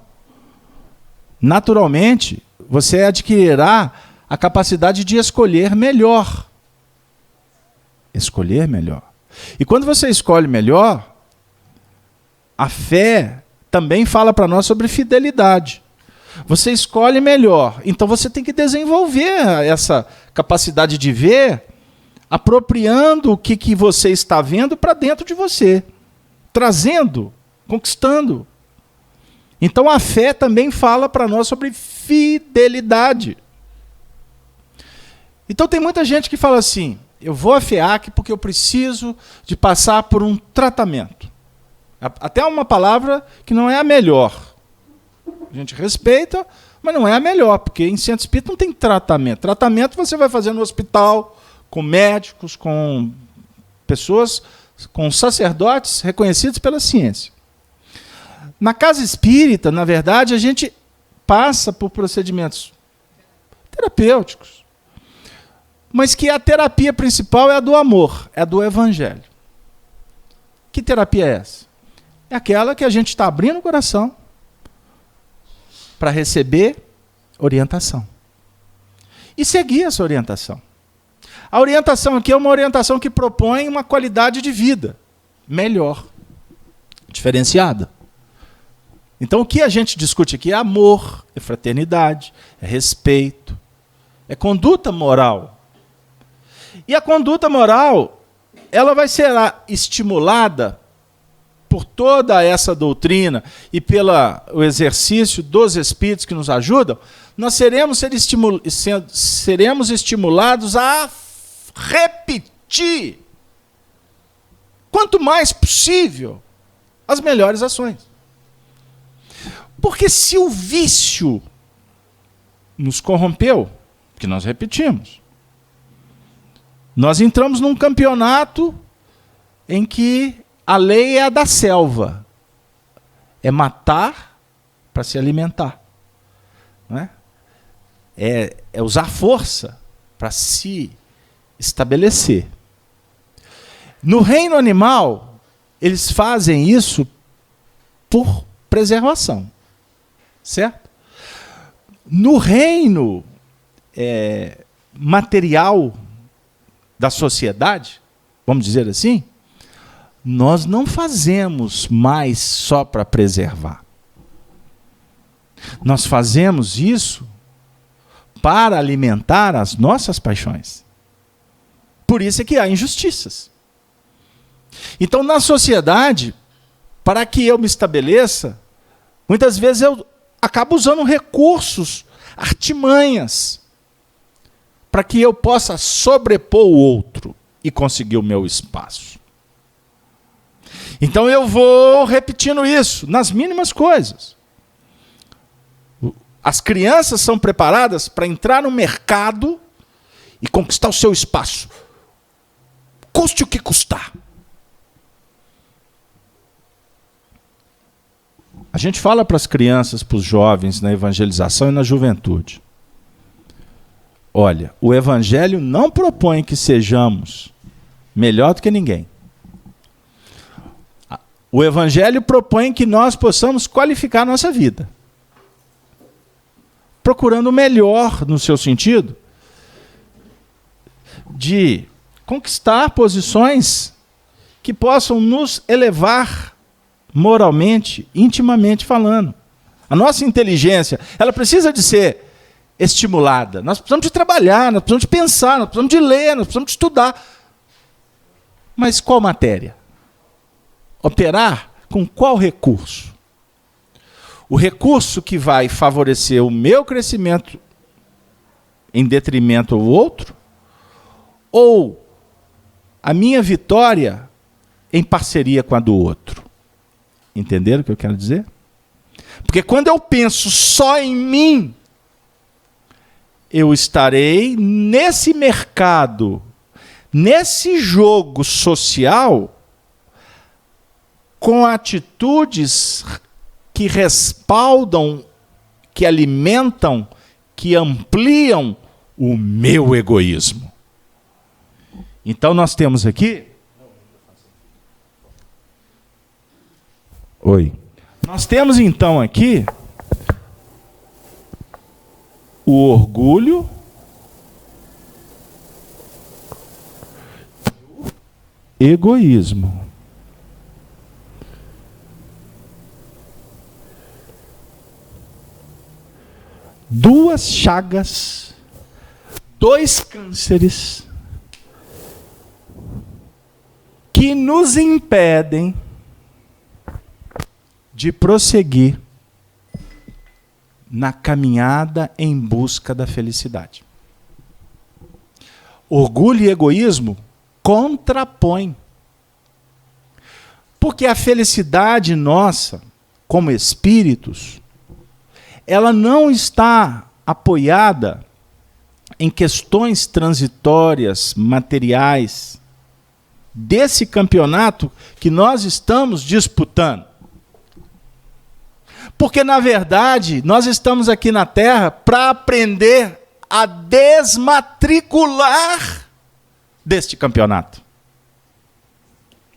naturalmente você adquirirá a capacidade de escolher melhor. Escolher melhor. E quando você escolhe melhor, a fé também fala para nós sobre fidelidade. Você escolhe melhor, então você tem que desenvolver essa capacidade de ver, apropriando o que você está vendo para dentro de você, trazendo, conquistando. Então a fé também fala para nós sobre fidelidade. Então tem muita gente que fala assim, eu vou à FEAC porque eu preciso de passar por um tratamento. Até uma palavra que não é a melhor. A gente respeita, mas não é a melhor, porque em centro espírita não tem tratamento. Tratamento você vai fazer no hospital, com médicos, com pessoas, com sacerdotes reconhecidos pela ciência. Na casa espírita, na verdade, a gente passa por procedimentos terapêuticos, mas que a terapia principal é a do amor, é a do evangelho. Que terapia é essa? É aquela que a gente está abrindo o coração para receber orientação. E seguir essa orientação. A orientação aqui é uma orientação que propõe uma qualidade de vida melhor, diferenciada. Então o que a gente discute aqui é amor, é fraternidade, é respeito, é conduta moral. E a conduta moral, ela vai ser estimulada por toda essa doutrina e pelo exercício dos espíritos que nos ajudam, nós seremos estimulados a repetir quanto mais possível, as melhores ações. Porque se o vício nos corrompeu, que nós repetimos, nós entramos num campeonato em que a lei é a da selva. É matar para se alimentar. Não é? É usar força para se estabelecer. No reino animal, eles fazem isso por preservação. Certo? No reino material da sociedade, vamos dizer assim, nós não fazemos mais só para preservar. Nós fazemos isso para alimentar as nossas paixões. Por isso é que há injustiças. Então, na sociedade, para que eu me estabeleça, muitas vezes eu acabo usando recursos, artimanhas, para que eu possa sobrepor o outro e conseguir o meu espaço. Então eu vou repetindo isso nas mínimas coisas. As crianças são preparadas para entrar no mercado e conquistar o seu espaço, custe o que custar. A gente fala para as crianças, para os jovens, na evangelização e na juventude. Olha, o evangelho não propõe que sejamos melhor do que ninguém. O evangelho propõe que nós possamos qualificar a nossa vida, procurando o melhor no seu sentido de conquistar posições que possam nos elevar moralmente, intimamente falando. A nossa inteligência, ela precisa de ser estimulada. Nós precisamos de trabalhar, nós precisamos de pensar, nós precisamos de ler, nós precisamos de estudar. Mas qual matéria? Operar com qual recurso? O recurso que vai favorecer o meu crescimento em detrimento ao outro? Ou a minha vitória em parceria com a do outro? Entenderam o que eu quero dizer? Porque quando eu penso só em mim, eu estarei nesse mercado, nesse jogo social, com atitudes que respaldam, que alimentam, que ampliam o meu egoísmo. Então nós temos aqui... Oi. Nós temos então aqui o orgulho, egoísmo. Duas chagas, dois cânceres que nos impedem de prosseguir na caminhada em busca da felicidade. Orgulho e egoísmo contrapõem. Porque a felicidade nossa, como espíritos, ela não está apoiada em questões transitórias, materiais, desse campeonato que nós estamos disputando. Porque, na verdade, nós estamos aqui na Terra para aprender a desmatricular deste campeonato.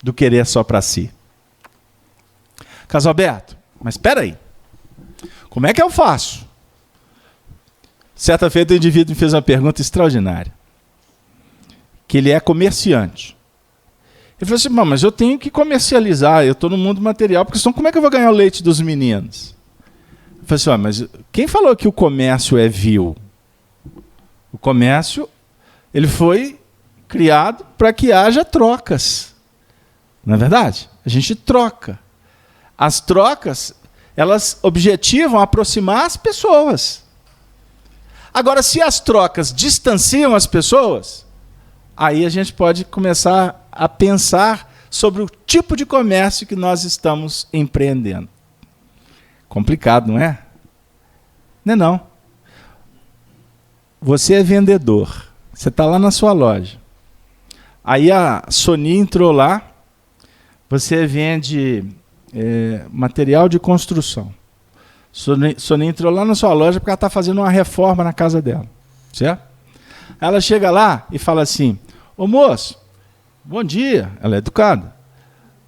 Do querer só para si. Casalberto, mas espera aí. Como é que eu faço? Certa feita o indivíduo me fez uma pergunta extraordinária. Que ele é comerciante. Ele falou assim, mas eu tenho que comercializar, eu estou no mundo material, porque senão como é que eu vou ganhar o leite dos meninos? Eu falei assim, mas quem falou que o comércio é vil? O comércio, ele foi criado para que haja trocas. Não é verdade? A gente troca. As trocas, elas objetivam aproximar as pessoas. Agora, se as trocas distanciam as pessoas, aí a gente pode começar a pensar sobre o tipo de comércio que nós estamos empreendendo. Complicado, não é? Não é não. Você é vendedor. Você está lá na sua loja. Aí a Sony entrou lá. Você vende material de construção. Sony entrou lá na sua loja porque ela está fazendo uma reforma na casa dela. Certo? Ela chega lá e fala assim: ô moço, bom dia. Ela é educada.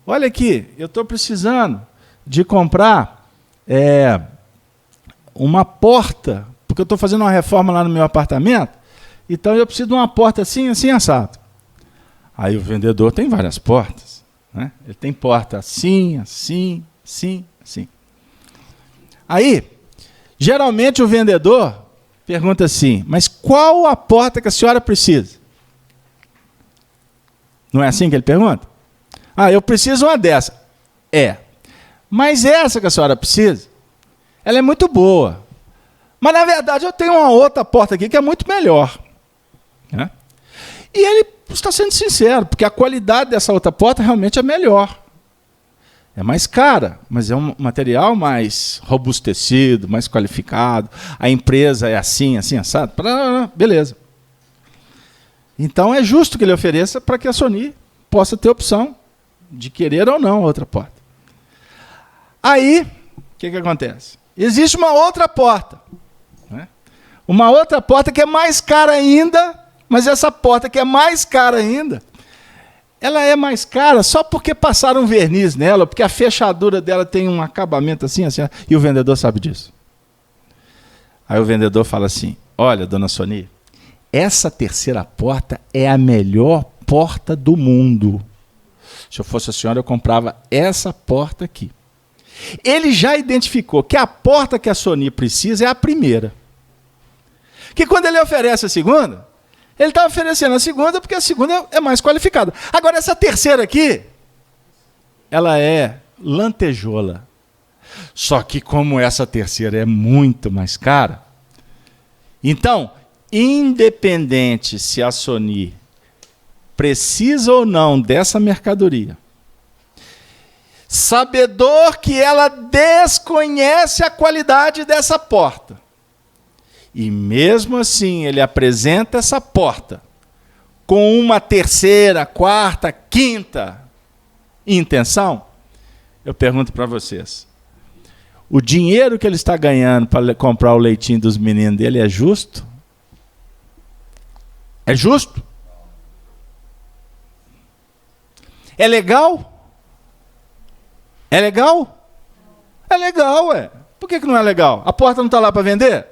Olha aqui, eu estou precisando de comprar uma porta, porque eu estou fazendo uma reforma lá no meu apartamento, então eu preciso de uma porta assim, assim, assado. Aí o vendedor tem várias portas, né? Ele tem porta assim, assim, assim, assim. Aí, geralmente o vendedor pergunta assim: mas qual a porta que a senhora precisa? Não é assim que ele pergunta? Ah, eu preciso uma dessa. Mas essa que a senhora precisa, ela é muito boa. Mas, na verdade, eu tenho uma outra porta aqui que é muito melhor. Né? E ele está sendo sincero, porque a qualidade dessa outra porta realmente é melhor. É mais cara, mas é um material mais robustecido, mais qualificado. A empresa é assim, assim, assado. Beleza. Então, é justo que ele ofereça para que a Sony possa ter opção de querer ou não outra porta. Aí, o que acontece? Existe uma outra porta. Né? Uma outra porta que é mais cara ainda, mas essa porta que é mais cara ainda, ela é mais cara só porque passaram um verniz nela, porque a fechadura dela tem um acabamento assim, assim, e o vendedor sabe disso. Aí o vendedor fala assim: olha, dona Sony, essa terceira porta é a melhor porta do mundo. Se eu fosse a senhora, eu comprava essa porta aqui. Ele já identificou que a porta que a Sony precisa é a primeira. Que quando ele oferece a segunda, ele está oferecendo a segunda porque a segunda é mais qualificada. Agora, essa terceira aqui, ela é lantejola. Só que como essa terceira é muito mais cara, então, independente se a Sony precisa ou não dessa mercadoria, sabedor que ela desconhece a qualidade dessa porta, e mesmo assim ele apresenta essa porta com uma terceira, quarta, quinta intenção, eu pergunto para vocês: o dinheiro que ele está ganhando para comprar o leitinho dos meninos dele é justo? É justo? É legal? É legal? É legal, ué. Por que não é legal? A porta não está lá para vender?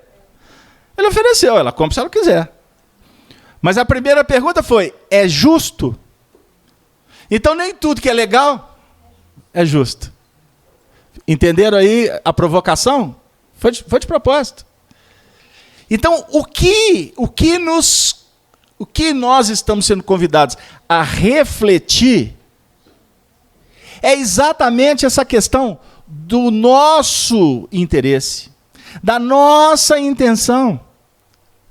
Ele ofereceu, ela compra se ela quiser. Mas a primeira pergunta foi: é justo? Então nem tudo que é legal é justo. Entenderam aí a provocação? Foi de propósito. Então, o que nós estamos sendo convidados a refletir é exatamente essa questão do nosso interesse, da nossa intenção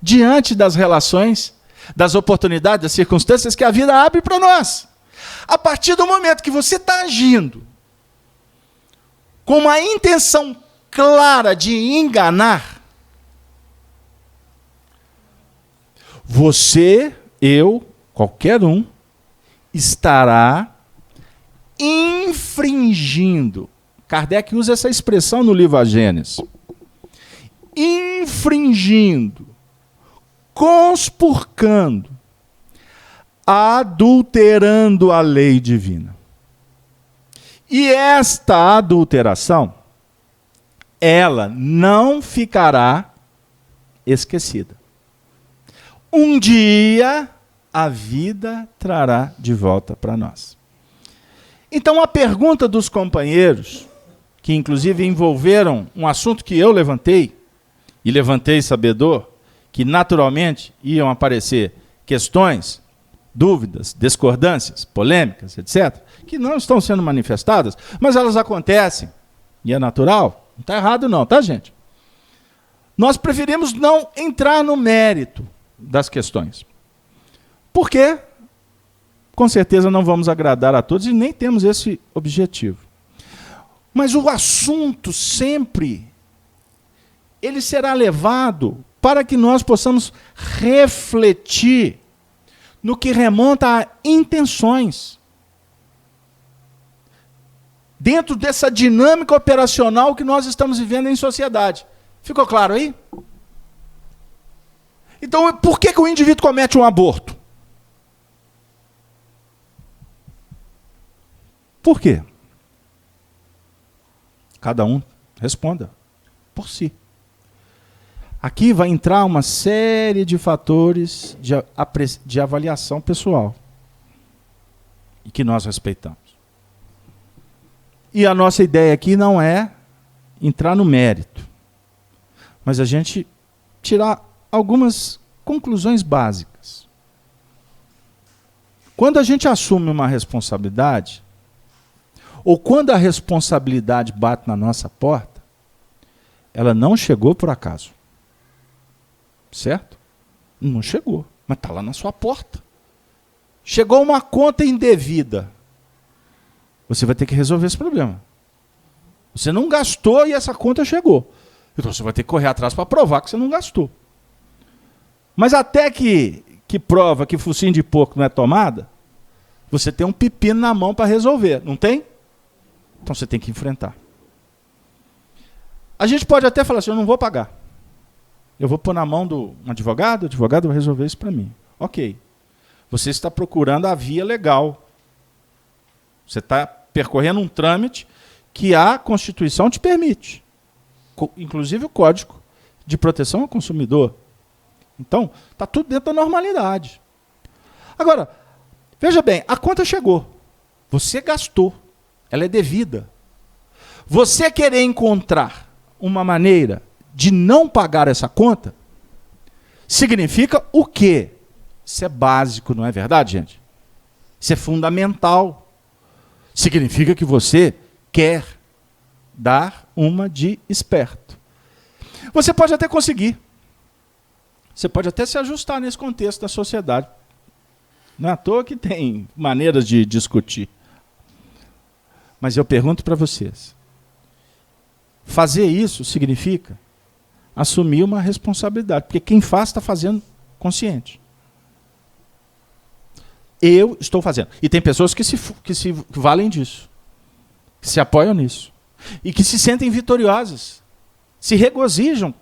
diante das relações, das oportunidades, das circunstâncias que a vida abre para nós. A partir do momento que você está agindo com uma intenção clara de enganar, você, eu, qualquer um, estará infringindo. Kardec usa essa expressão no livro A Gênesis. Infringindo, conspurcando, adulterando a lei divina. E esta adulteração, ela não ficará esquecida. Um dia a vida trará de volta para nós. Então a pergunta dos companheiros, que inclusive envolveram um assunto que eu levantei, e levantei sabedor, que naturalmente iam aparecer questões, dúvidas, discordâncias, polêmicas, etc., que não estão sendo manifestadas, mas elas acontecem, e é natural, não está errado não, tá, gente? Nós preferimos não entrar no mérito das questões. Por quê? Com certeza não vamos agradar a todos e nem temos esse objetivo. Mas o assunto sempre, ele será levado para que nós possamos refletir no que remonta a intenções. Dentro dessa dinâmica operacional que nós estamos vivendo em sociedade. Ficou claro aí? Então, por que o indivíduo comete um aborto? Por quê? Cada um responda por si. Aqui vai entrar uma série de fatores de avaliação pessoal e que nós respeitamos. E a nossa ideia aqui não é entrar no mérito, mas a gente tirar algumas conclusões básicas. Quando a gente assume uma responsabilidade, ou quando a responsabilidade bate na nossa porta, ela não chegou por acaso. Certo? Não chegou, mas está lá na sua porta. Chegou uma conta indevida. Você vai ter que resolver esse problema. Você não gastou e essa conta chegou. Então você vai ter que correr atrás para provar que você não gastou. Mas até que prova que focinho de porco não é tomada, você tem um pepino na mão para resolver, não tem? Então você tem que enfrentar. A gente pode até falar assim, eu não vou pagar. Eu vou pôr na mão do advogado, o advogado vai resolver isso para mim. Ok. Você está procurando a via legal. Você está percorrendo um trâmite que a Constituição te permite. Inclusive o Código de Proteção ao Consumidor. Então, está tudo dentro da normalidade. Agora, veja bem, a conta chegou. Você gastou. Ela é devida. Você querer encontrar uma maneira de não pagar essa conta, significa o quê? Isso é básico, não é verdade, gente? Isso é fundamental. Significa que você quer dar uma de esperto. Você pode até conseguir. Você pode até se ajustar nesse contexto da sociedade. Não é à toa que tem maneiras de discutir. Mas eu pergunto para vocês. Fazer isso significa assumir uma responsabilidade. Porque quem faz está fazendo consciente. Eu estou fazendo. E tem pessoas que se valem disso. Que se apoiam nisso. E que se sentem vitoriosas. Se regozijam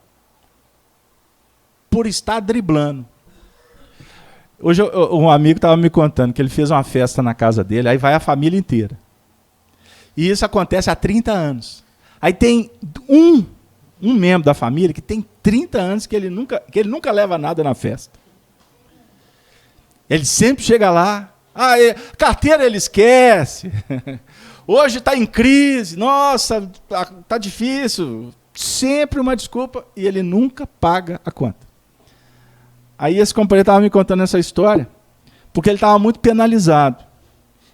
por estar driblando. Hoje um amigo estava me contando que ele fez uma festa na casa dele, aí vai a família inteira. E isso acontece há 30 anos. Aí tem um membro da família que tem 30 anos que ele nunca leva nada na festa. Ele sempre chega lá, carteira ele esquece, hoje está em crise, nossa, está difícil, sempre uma desculpa, e ele nunca paga a conta. Aí esse companheiro estava me contando essa história, porque ele estava muito penalizado.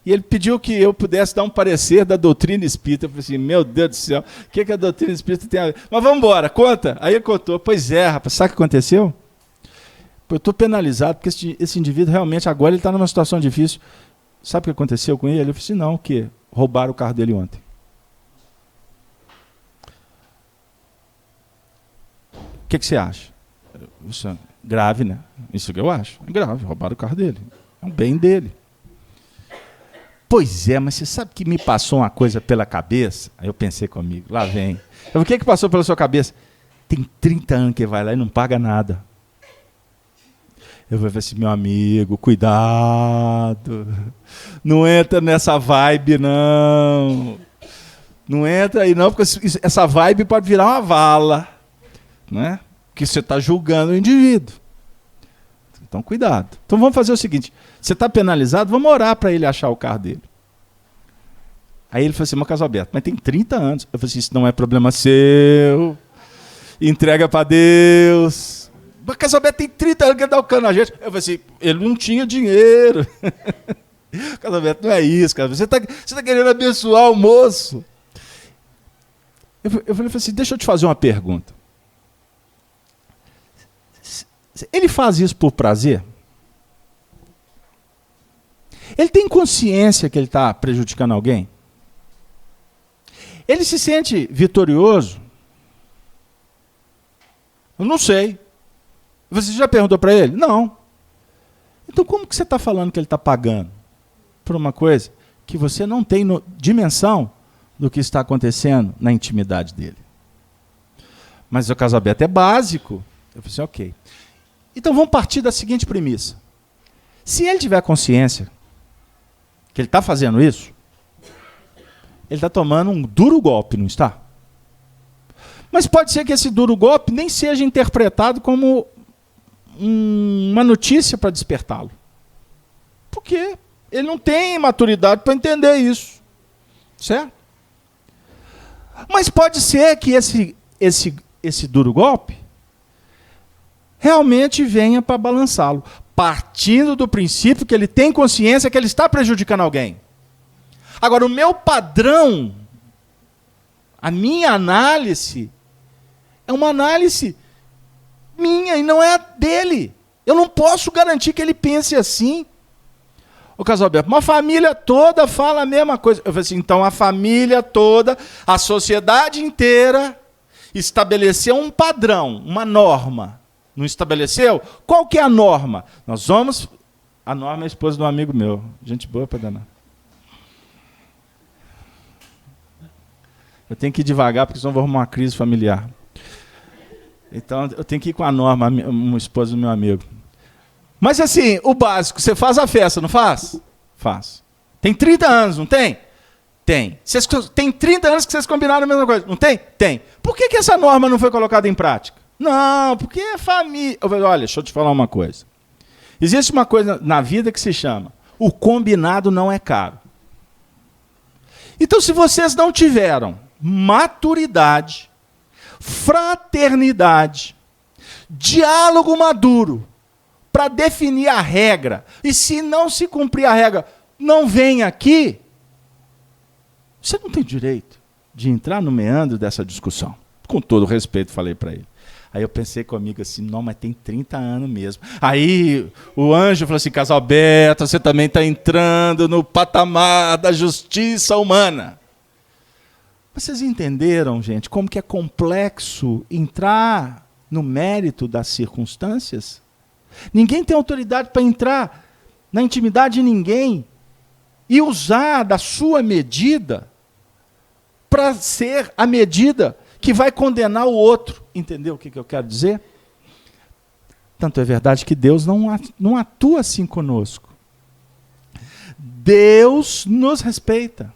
E ele pediu que eu pudesse dar um parecer da doutrina espírita. Eu falei assim, meu Deus do céu, o que a doutrina espírita tem a ver? Mas vamos embora, conta. Aí ele contou, pois é, rapaz, sabe o que aconteceu? Eu estou penalizado, porque esse indivíduo realmente agora ele está numa situação difícil. Sabe o que aconteceu com ele? Eu falei assim, não, o quê? Roubaram o carro dele ontem. O que você acha? Isso é grave, né? Isso que eu acho. É grave, roubaram o carro dele. É um bem dele. Pois é, mas você sabe que me passou uma coisa pela cabeça? Aí eu pensei comigo, lá vem. Eu falei, o que passou pela sua cabeça? Tem 30 anos que vai lá e não paga nada. Eu falei assim, meu amigo, cuidado. Não entra nessa vibe, não. Não entra aí, não, porque essa vibe pode virar uma vala. Né? Que você está julgando o indivíduo. Então, cuidado. Então, vamos fazer o seguinte. Você está penalizado, vamos orar para ele achar o carro dele. Aí ele falou assim, mas Casalberto, mas tem 30 anos. Eu falei assim, isso não é problema seu. Entrega para Deus. Mas Casalberto tem 30 anos que ele dá o cano a gente. Eu falei assim, ele não tinha dinheiro. Casalberto, não é isso, cara. Você tá querendo abençoar o moço. Eu falei assim, deixa eu te fazer uma pergunta. Ele faz isso por prazer? Ele consciência que ele está prejudicando alguém? Ele se sente vitorioso? Eu não sei. Você já perguntou para ele? Não. Então como que você está falando que ele está pagando por uma coisa que você não tem dimensão do que está acontecendo na intimidade dele? Mas o caso aberto é básico. Eu falei assim, ok. Então vamos partir da seguinte premissa. Se ele tiver consciência que ele está fazendo isso, ele está tomando um duro golpe, não está? Mas pode ser que esse duro golpe nem seja interpretado como uma notícia para despertá-lo. Porque ele não tem maturidade para entender isso. Certo? Mas pode ser que esse duro golpe realmente venha para balançá-lo, partindo do princípio que ele tem consciência que ele está prejudicando alguém. Agora, o meu padrão, a minha análise, é uma análise minha e não é a dele. Eu não posso garantir que ele pense assim. Ô Casalberto, uma família toda fala a mesma coisa. Eu falei assim, então a família toda, a sociedade inteira estabeleceu um padrão, uma norma. Não estabeleceu? Qual que é a norma? Nós vamos... A norma é a esposa de um amigo meu. Gente boa para danar. Eu tenho que ir devagar, porque senão eu vou arrumar uma crise familiar. Então, eu tenho que ir com a Norma, uma esposa do meu amigo. Mas assim, o básico, você faz a festa, não faz? Faz. Tem 30 anos, não tem? Tem. Tem 30 anos que vocês combinaram a mesma coisa, não tem? Tem. Por que essa norma não foi colocada em prática? Não, porque é família. Olha, deixa eu te falar uma coisa. Existe uma coisa na vida que se chama o combinado não é caro. Então, se vocês não tiveram maturidade, fraternidade, diálogo maduro para definir a regra, e se não se cumprir a regra, não vem aqui, você não tem direito de entrar no meandro dessa discussão. Com todo respeito, falei para ele. Aí eu pensei comigo assim, não, mas tem 30 anos mesmo. Aí o anjo falou assim, Casalberto, você também está entrando no patamar da justiça humana. Vocês entenderam, gente, como que é complexo entrar no mérito das circunstâncias? Ninguém tem autoridade para entrar na intimidade de ninguém e usar da sua medida para ser a medida que vai condenar o outro. Entendeu o que eu quero dizer? Tanto é verdade que Deus não atua assim conosco. Deus nos respeita.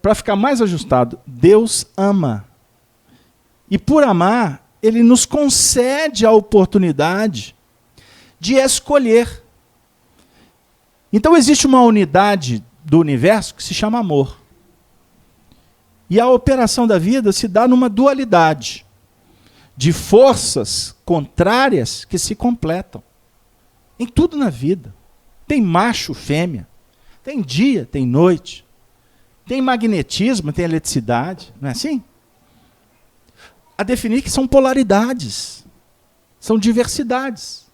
Para ficar mais ajustado, Deus ama. E por amar, Ele nos concede a oportunidade de escolher. Então existe uma unidade do universo que se chama amor. E a operação da vida se dá numa dualidade de forças contrárias que se completam. Em tudo na vida. Tem macho, fêmea. Tem dia, tem noite. Tem magnetismo, tem eletricidade. Não é assim? A definir que são polaridades. São diversidades.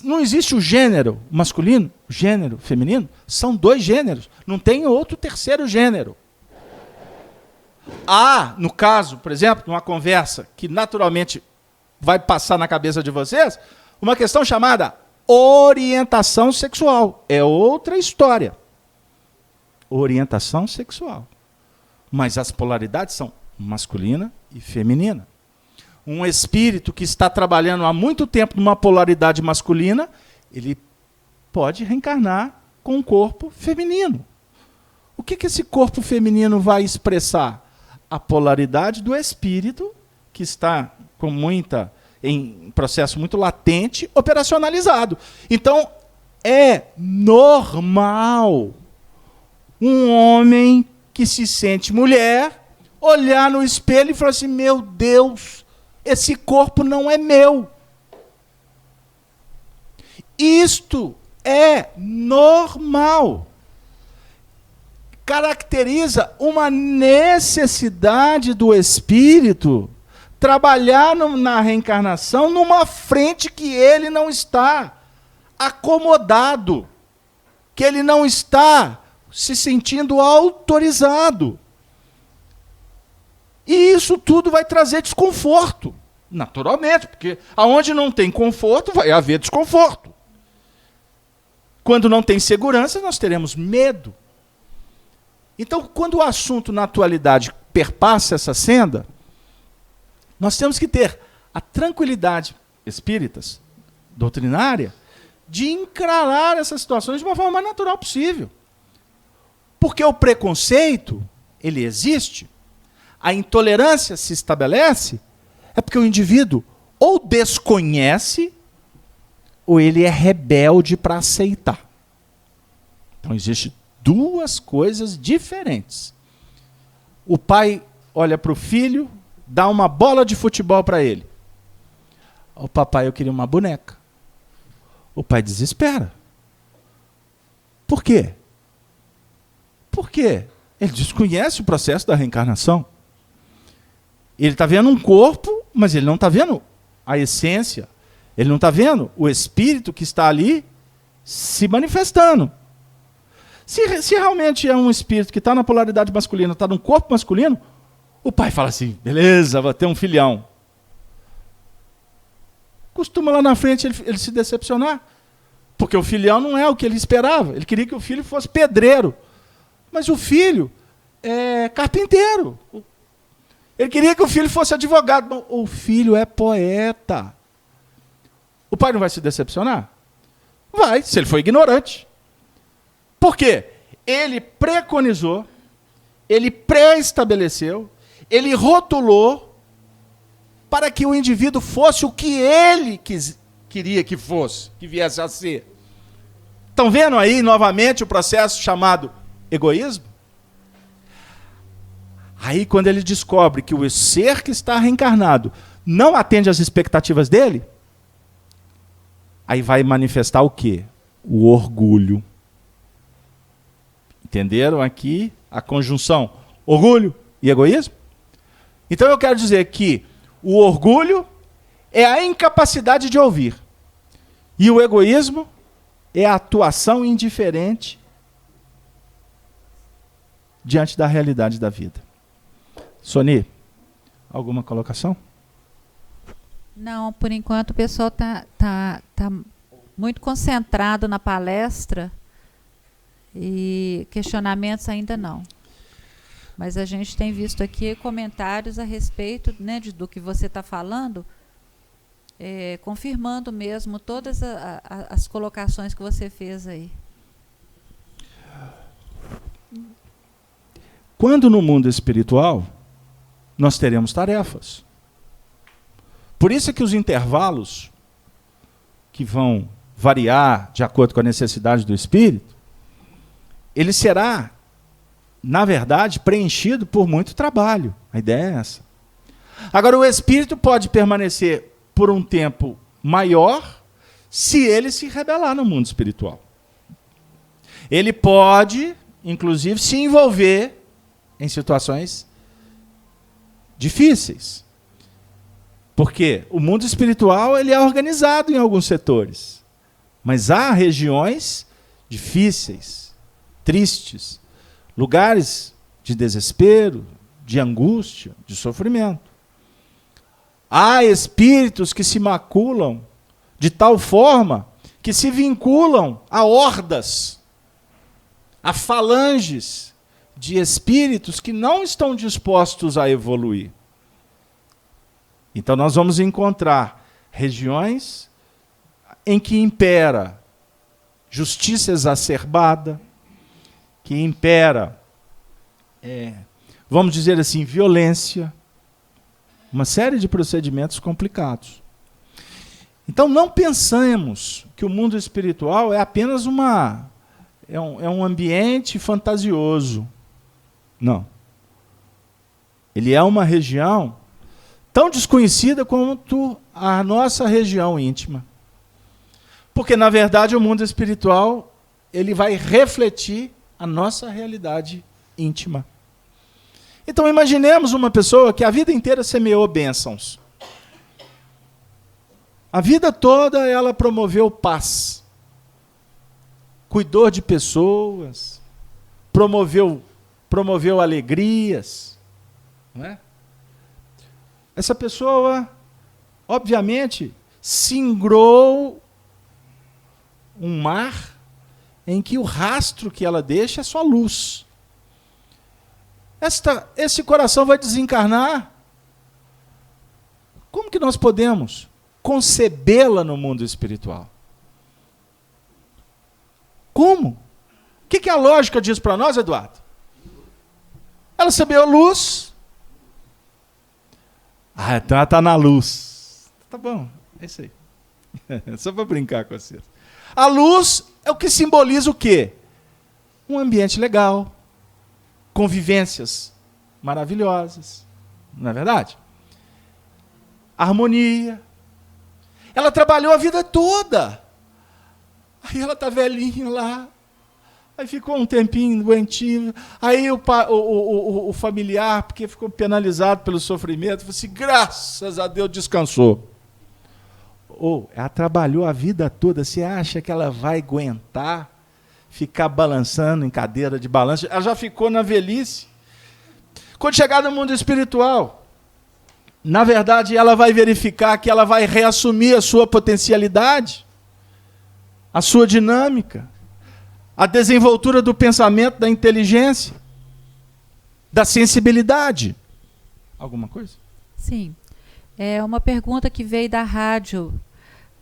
Não existe o gênero masculino, o gênero feminino. São dois gêneros. Não tem outro terceiro gênero. Há, no caso, por exemplo, numa conversa que naturalmente vai passar na cabeça de vocês, uma questão chamada orientação sexual. É outra história. Orientação sexual. Mas as polaridades são masculina e feminina. Um espírito que está trabalhando há muito tempo numa polaridade masculina, ele pode reencarnar com um corpo feminino. O que esse corpo feminino vai expressar? A polaridade do espírito, que está em processo muito latente, operacionalizado. Então, é normal um homem que se sente mulher olhar no espelho e falar assim, meu Deus, esse corpo não é meu. Isto é normal. Caracteriza uma necessidade do espírito trabalhar na reencarnação numa frente que ele não está acomodado. que ele não está se sentindo autorizado. E isso tudo vai trazer desconforto, naturalmente, porque aonde não tem conforto, vai haver desconforto. Quando não tem segurança, nós teremos medo. Então, quando o assunto na atualidade perpassa essa senda, nós temos que ter a tranquilidade, espíritas, doutrinária, de encarar essas situações de uma forma mais natural possível. Porque o preconceito, ele existe, a intolerância se estabelece, é porque o indivíduo ou desconhece, ou ele é rebelde para aceitar. Então, existem duas coisas diferentes. O pai olha para o filho, dá uma bola de futebol para ele. O papai, eu queria uma boneca. O pai desespera. Por quê? Por quê? Ele desconhece o processo da reencarnação. Ele está vendo um corpo, mas ele não está vendo a essência. Ele não está vendo o espírito que está ali se manifestando. Se realmente é um espírito que está na polaridade masculina, está num corpo masculino, o pai fala assim, beleza, vou ter um filhão. Costuma lá na frente ele se decepcionar. Porque o filhão não é o que ele esperava. Ele queria que o filho fosse pedreiro. Mas o filho é carpinteiro. Ele queria que o filho fosse advogado. O filho é poeta. O pai não vai se decepcionar? Vai, se ele for ignorante. Por quê? Ele preconizou, ele pré-estabeleceu, ele rotulou para que o indivíduo fosse o que ele queria que fosse, que viesse a ser. Estão vendo aí novamente o processo chamado egoísmo? Aí quando ele descobre que o ser que está reencarnado não atende às expectativas dele, aí vai manifestar o quê? O orgulho. Entenderam aqui a conjunção orgulho e egoísmo? Então eu quero dizer que o orgulho é a incapacidade de ouvir. E o egoísmo é a atuação indiferente diante da realidade da vida. Soni, alguma colocação? Não, por enquanto o pessoal tá muito concentrado na palestra e questionamentos ainda não. Mas a gente tem visto aqui comentários a respeito, né, do que você está falando, confirmando mesmo todas as colocações que você fez aí. Quando no mundo espiritual, nós teremos tarefas. Por isso é que os intervalos, que vão variar de acordo com a necessidade do espírito, ele será, na verdade, preenchido por muito trabalho. A ideia é essa. Agora, o espírito pode permanecer por um tempo maior se ele se rebelar no mundo espiritual. Ele pode, inclusive, se envolver em situações difíceis. Porque o mundo espiritual ele é organizado em alguns setores. Mas há regiões difíceis, tristes, lugares de desespero, de angústia, de sofrimento. Há espíritos que se maculam de tal forma que se vinculam a hordas, a falanges de espíritos que não estão dispostos a evoluir. Então nós vamos encontrar regiões em que impera justiça exacerbada, que impera, vamos dizer assim, violência, uma série de procedimentos complicados. Então não pensemos que o mundo espiritual é apenas um ambiente fantasioso. Não. Ele é uma região tão desconhecida quanto a nossa região íntima. Porque, na verdade, o mundo espiritual ele vai refletir a nossa realidade íntima. Então, imaginemos uma pessoa que a vida inteira semeou bênçãos. A vida toda ela promoveu paz. cuidou de pessoas, promoveu alegrias, não é? Essa pessoa, obviamente, singrou um mar em que o rastro que ela deixa é só luz. Esse coração vai desencarnar. Como que nós podemos concebê-la no mundo espiritual? Como? O que a lógica diz para nós, Eduardo? Ela recebeu luz. Então ela está na luz. Tá bom, é isso aí. Só para brincar com vocês. A luz é o que simboliza o quê? Um ambiente legal, convivências maravilhosas, não é verdade? Harmonia. Ela trabalhou a vida toda. Aí ela está velhinha lá. Aí ficou um tempinho doentinho. Aí o familiar, porque ficou penalizado pelo sofrimento, falou assim, graças a Deus descansou. Ela trabalhou a vida toda. Você acha que ela vai aguentar ficar balançando em cadeira de balanço? Ela já ficou na velhice. Quando chegar no mundo espiritual, na verdade, ela vai verificar que ela vai reassumir a sua potencialidade, a sua dinâmica, a desenvoltura do pensamento, da inteligência, da sensibilidade. Alguma coisa? Sim. É uma pergunta que veio da rádio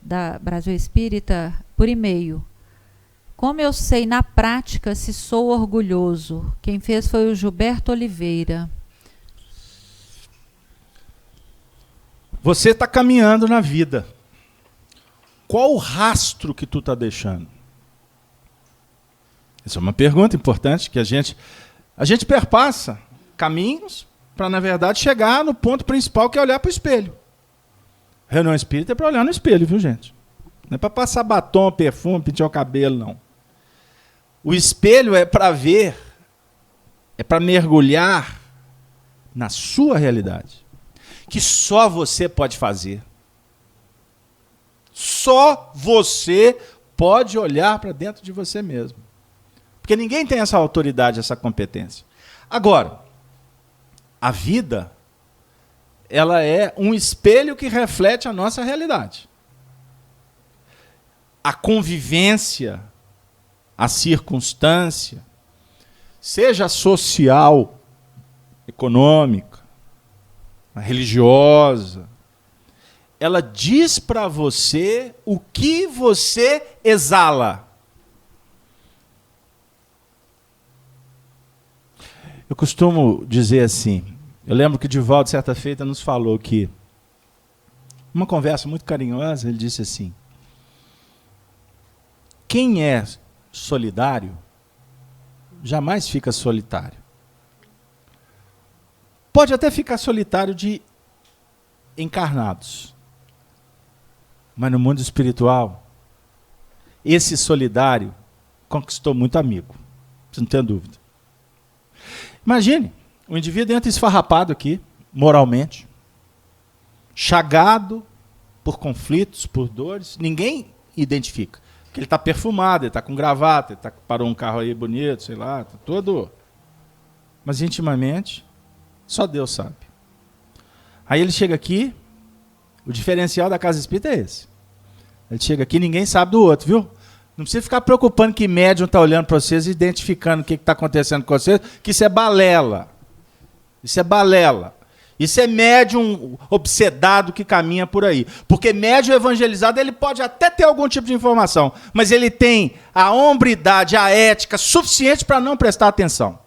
da Brasil Espírita por e-mail. Como eu sei na prática se sou orgulhoso? Quem fez foi o Gilberto Oliveira. Você está caminhando na vida. Qual o rastro que tu está deixando? Essa é uma pergunta importante que a gente perpassa caminhos para, na verdade, chegar no ponto principal, que é olhar para o espelho. Reunião espírita é para olhar no espelho, viu, gente? Não é para passar batom, perfume, pentear o cabelo, não. O espelho é para ver, é para mergulhar na sua realidade, que só você pode fazer. Só você pode olhar para dentro de você mesmo. Porque ninguém tem essa autoridade, essa competência. Agora, a vida, ela é um espelho que reflete a nossa realidade. A convivência, a circunstância, seja social, econômica, religiosa, ela diz para você o que você exala. Eu costumo dizer assim, eu lembro que Divaldo, certa feita, nos falou que, uma conversa muito carinhosa, ele disse assim, quem é solidário jamais fica solitário. Pode até ficar solitário de encarnados, mas no mundo espiritual, esse solidário conquistou muito amigo, você não tem dúvida. Imagine, o indivíduo entra esfarrapado aqui, moralmente, chagado por conflitos, por dores, ninguém identifica. Porque ele está perfumado, ele está com gravata, ele parou um carro aí bonito, sei lá, tá todo... Mas intimamente, só Deus sabe. Aí ele chega aqui, o diferencial da casa espírita é esse. Ele chega aqui, ninguém sabe do outro, viu? Não precisa ficar preocupando que médium está olhando para vocês e identificando o que está acontecendo com vocês, que isso é balela. Isso é balela. Isso é médium obsedado que caminha por aí. Porque médium evangelizado, ele pode até ter algum tipo de informação, mas ele tem a hombridade, a ética suficiente para não prestar atenção.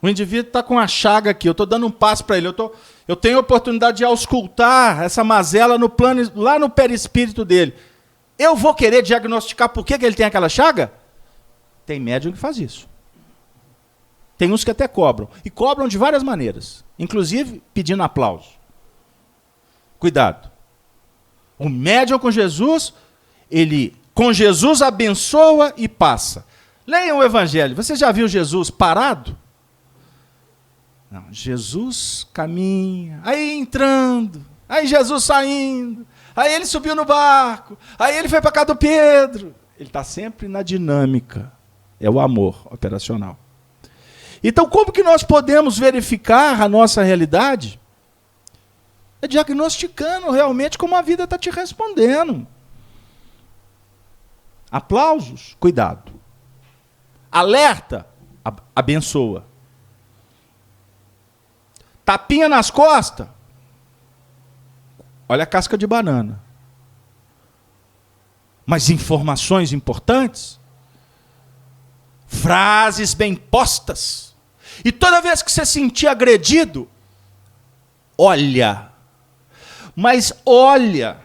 O indivíduo está com uma chaga aqui, eu estou dando um passo para ele, eu tenho a oportunidade de auscultar essa mazela no plano, lá no perispírito dele. Eu vou querer diagnosticar por que ele tem aquela chaga? Tem médium que faz isso. Tem uns que até cobram. E cobram de várias maneiras. Inclusive pedindo aplauso. Cuidado. O médium com Jesus, ele com Jesus abençoa e passa. Leiam o Evangelho. Você já viu Jesus parado? Não. Jesus caminha. Aí entrando. Aí Jesus saindo. Aí ele subiu no barco. Aí ele foi para casa do Pedro. Ele está sempre na dinâmica. É o amor operacional. Então, como que nós podemos verificar a nossa realidade? É diagnosticando realmente como a vida está te respondendo. Aplausos, cuidado. Alerta, abençoa. Tapinha nas costas, olha a casca de banana. Mas informações importantes, frases bem postas. E toda vez que você sentir agredido, olha. Mas olha.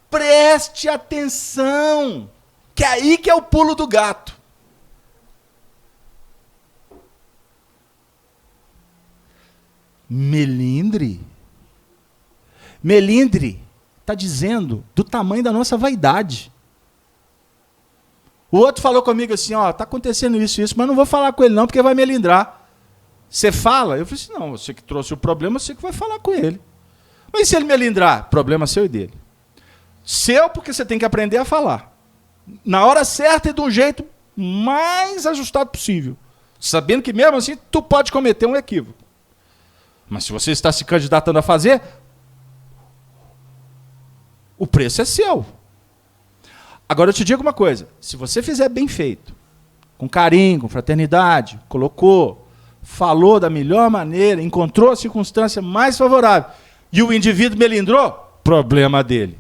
Preste atenção. Que é aí que é o pulo do gato. Melindre. Melindre está dizendo do tamanho da nossa vaidade. O outro falou comigo assim, ó, tá acontecendo isso, mas não vou falar com ele não, porque vai melindrar. Você fala? Eu falei assim, não, você que trouxe o problema, você que vai falar com ele. Mas se ele melindrar? Problema seu e dele. Seu, porque você tem que aprender a falar. Na hora certa e de um jeito mais ajustado possível. Sabendo que mesmo assim, tu pode cometer um equívoco. Mas se você está se candidatando a fazer, o preço é seu. Agora eu te digo uma coisa, se você fizer bem feito, com carinho, com fraternidade, colocou, falou da melhor maneira, encontrou a circunstância mais favorável, e o indivíduo melindrou, problema dele.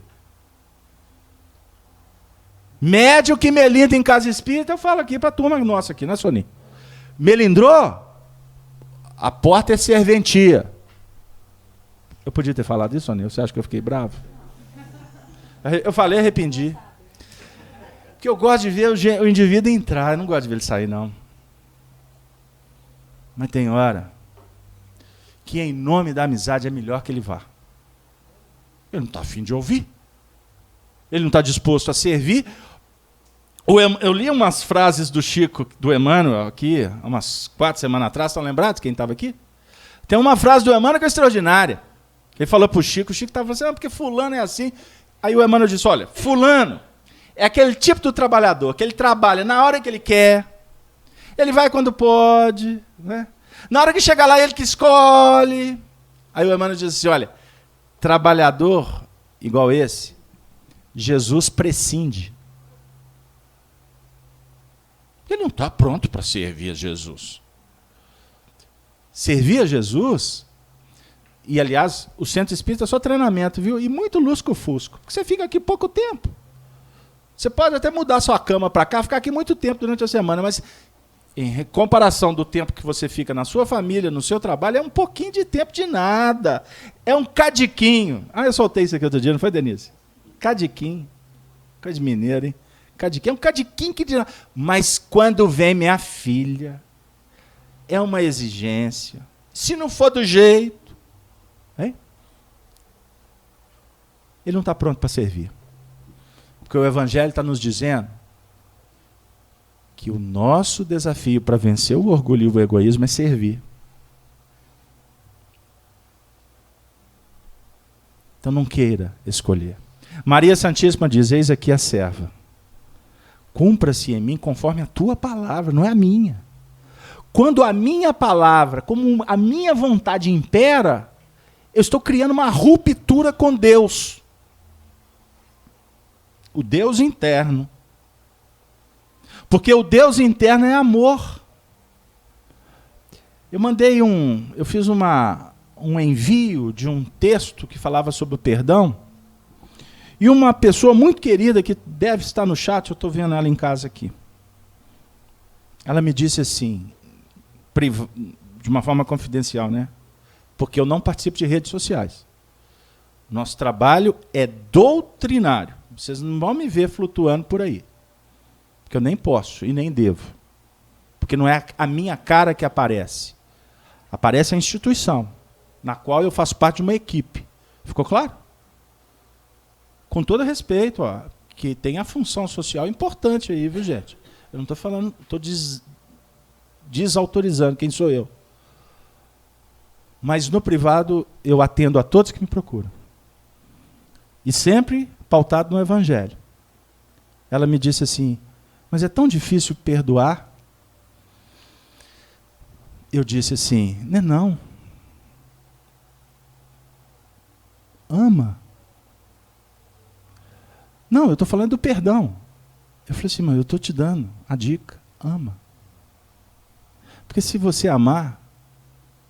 Médio que melindra em casa espírita, eu falo aqui para a turma nossa aqui, né, Soninho? Melindrou, a porta é serventia. Eu podia ter falado isso, Soninho? Você acha que eu fiquei bravo? Eu falei, arrependi. Porque eu gosto de ver o indivíduo entrar, eu não gosto de ver ele sair, não. Mas tem hora que em nome da amizade é melhor que ele vá. Ele não está afim de ouvir. Ele não está disposto a servir. Eu li umas frases do Chico, do Emmanuel, aqui, umas 4 semanas atrás, estão lembrados quem estava aqui? Tem uma frase do Emmanuel que é extraordinária. Ele falou para o Chico estava falando assim, porque fulano é assim. Aí o Emmanuel disse, olha, fulano é aquele tipo do trabalhador, que ele trabalha na hora que ele quer, ele vai quando pode, né? Na hora que chegar lá, ele que escolhe. Aí o Emmanuel diz assim, olha, trabalhador igual esse, Jesus prescinde. Ele não está pronto para servir a Jesus. Servir a Jesus, e aliás, o centro espírita é só treinamento, viu? E muito lusco-fusco, porque você fica aqui pouco tempo. Você pode até mudar sua cama para cá, ficar aqui muito tempo durante a semana, mas em comparação do tempo que você fica na sua família, no seu trabalho, é um pouquinho de tempo de nada. É um cadiquinho. Ah, eu soltei isso aqui outro dia, não foi, Denise? Cadiquinho. Coisa de mineiro, hein? Cadiquinho. É um cadiquinho que... Mas quando vem minha filha, é uma exigência. Se não for do jeito, hein? Ele não está pronto para servir. Porque o Evangelho está nos dizendo que o nosso desafio para vencer o orgulho e o egoísmo é servir. Então não queira escolher. Maria Santíssima diz, eis aqui a serva. Cumpra-se em mim conforme a tua palavra, não é a minha. Quando a minha palavra, como a minha vontade impera, eu estou criando uma ruptura com Deus. O Deus interno. Porque o Deus interno é amor. Eu fiz um envio de um texto que falava sobre o perdão, e uma pessoa muito querida, que deve estar no chat, eu estou vendo ela em casa aqui, ela me disse assim, de uma forma confidencial, né? Porque eu não participo de redes sociais. Nosso trabalho é doutrinário. Vocês não vão me ver flutuando por aí. Porque eu nem posso e nem devo. Porque não é a minha cara que aparece. Aparece a instituição, na qual eu faço parte de uma equipe. Ficou claro? Com todo respeito, ó, que tem a função social importante aí, viu, gente? Eu não estou falando, estou desautorizando quem sou eu. Mas no privado eu atendo a todos que me procuram. E sempre pautado no Evangelho. ela me disse assim, mas é tão difícil perdoar? Eu disse assim, não. Ama. Não, eu estou falando do perdão. Eu falei assim, mas eu estou te dando a dica, ama. Porque se você amar,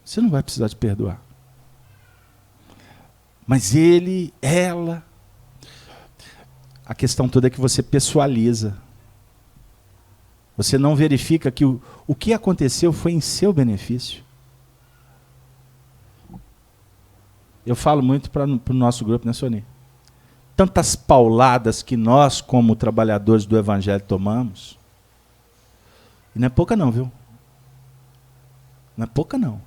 você não vai precisar de perdoar. Mas ele, ela, a questão toda é que você pessoaliza. Você não verifica que o que aconteceu foi em seu benefício. Eu falo muito para o nosso grupo, né, Sony? Tantas pauladas que nós, como trabalhadores do Evangelho, tomamos. E não é pouca não, viu? Não é pouca não.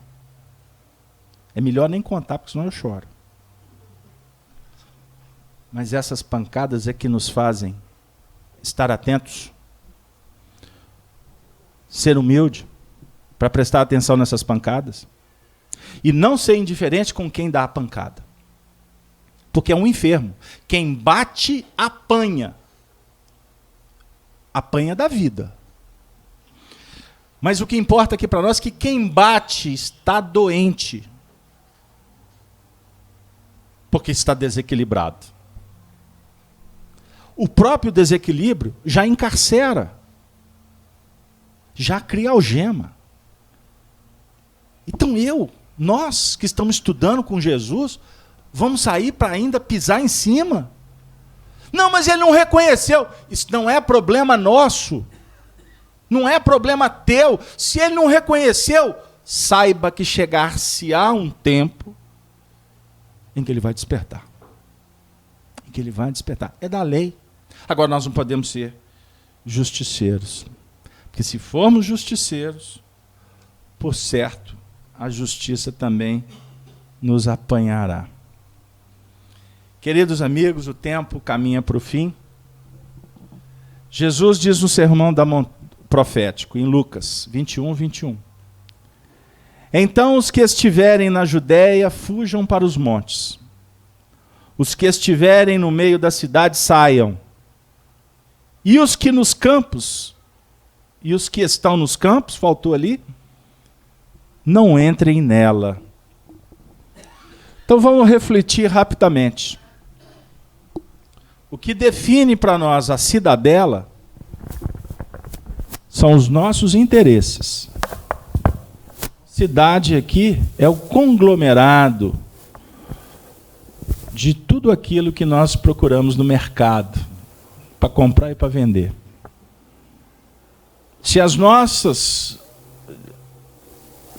É melhor nem contar, porque senão eu choro. Mas essas pancadas é que nos fazem estar atentos, ser humilde, para prestar atenção nessas pancadas, e não ser indiferente com quem dá a pancada. Porque é um enfermo. Quem bate, apanha. Apanha da vida. Mas o que importa aqui para nós é que quem bate está doente. Porque está desequilibrado. O próprio desequilíbrio já encarcera. Já cria algema. Então nós que estamos estudando com Jesus, vamos sair para ainda pisar em cima? Não, mas ele não reconheceu. Isso não é problema nosso. Não é problema teu. Se ele não reconheceu, saiba que chegar-se-á um tempo em que ele vai despertar. Em que ele vai despertar. É da lei. Agora nós não podemos ser justiceiros. Porque se formos justiceiros, por certo, a justiça também nos apanhará. Queridos amigos, o tempo caminha para o fim. Jesus diz no sermão profético, em Lucas 21, 21. Então os que estiverem na Judéia, fujam para os montes. Os que estiverem no meio da cidade, saiam. E os que nos campos, e os que estão nos campos, faltou ali, não entrem nela. Então vamos refletir rapidamente. O que define para nós a cidadela são os nossos interesses. Cidade aqui é o conglomerado de tudo aquilo que nós procuramos no mercado, para comprar e para vender. Se as nossas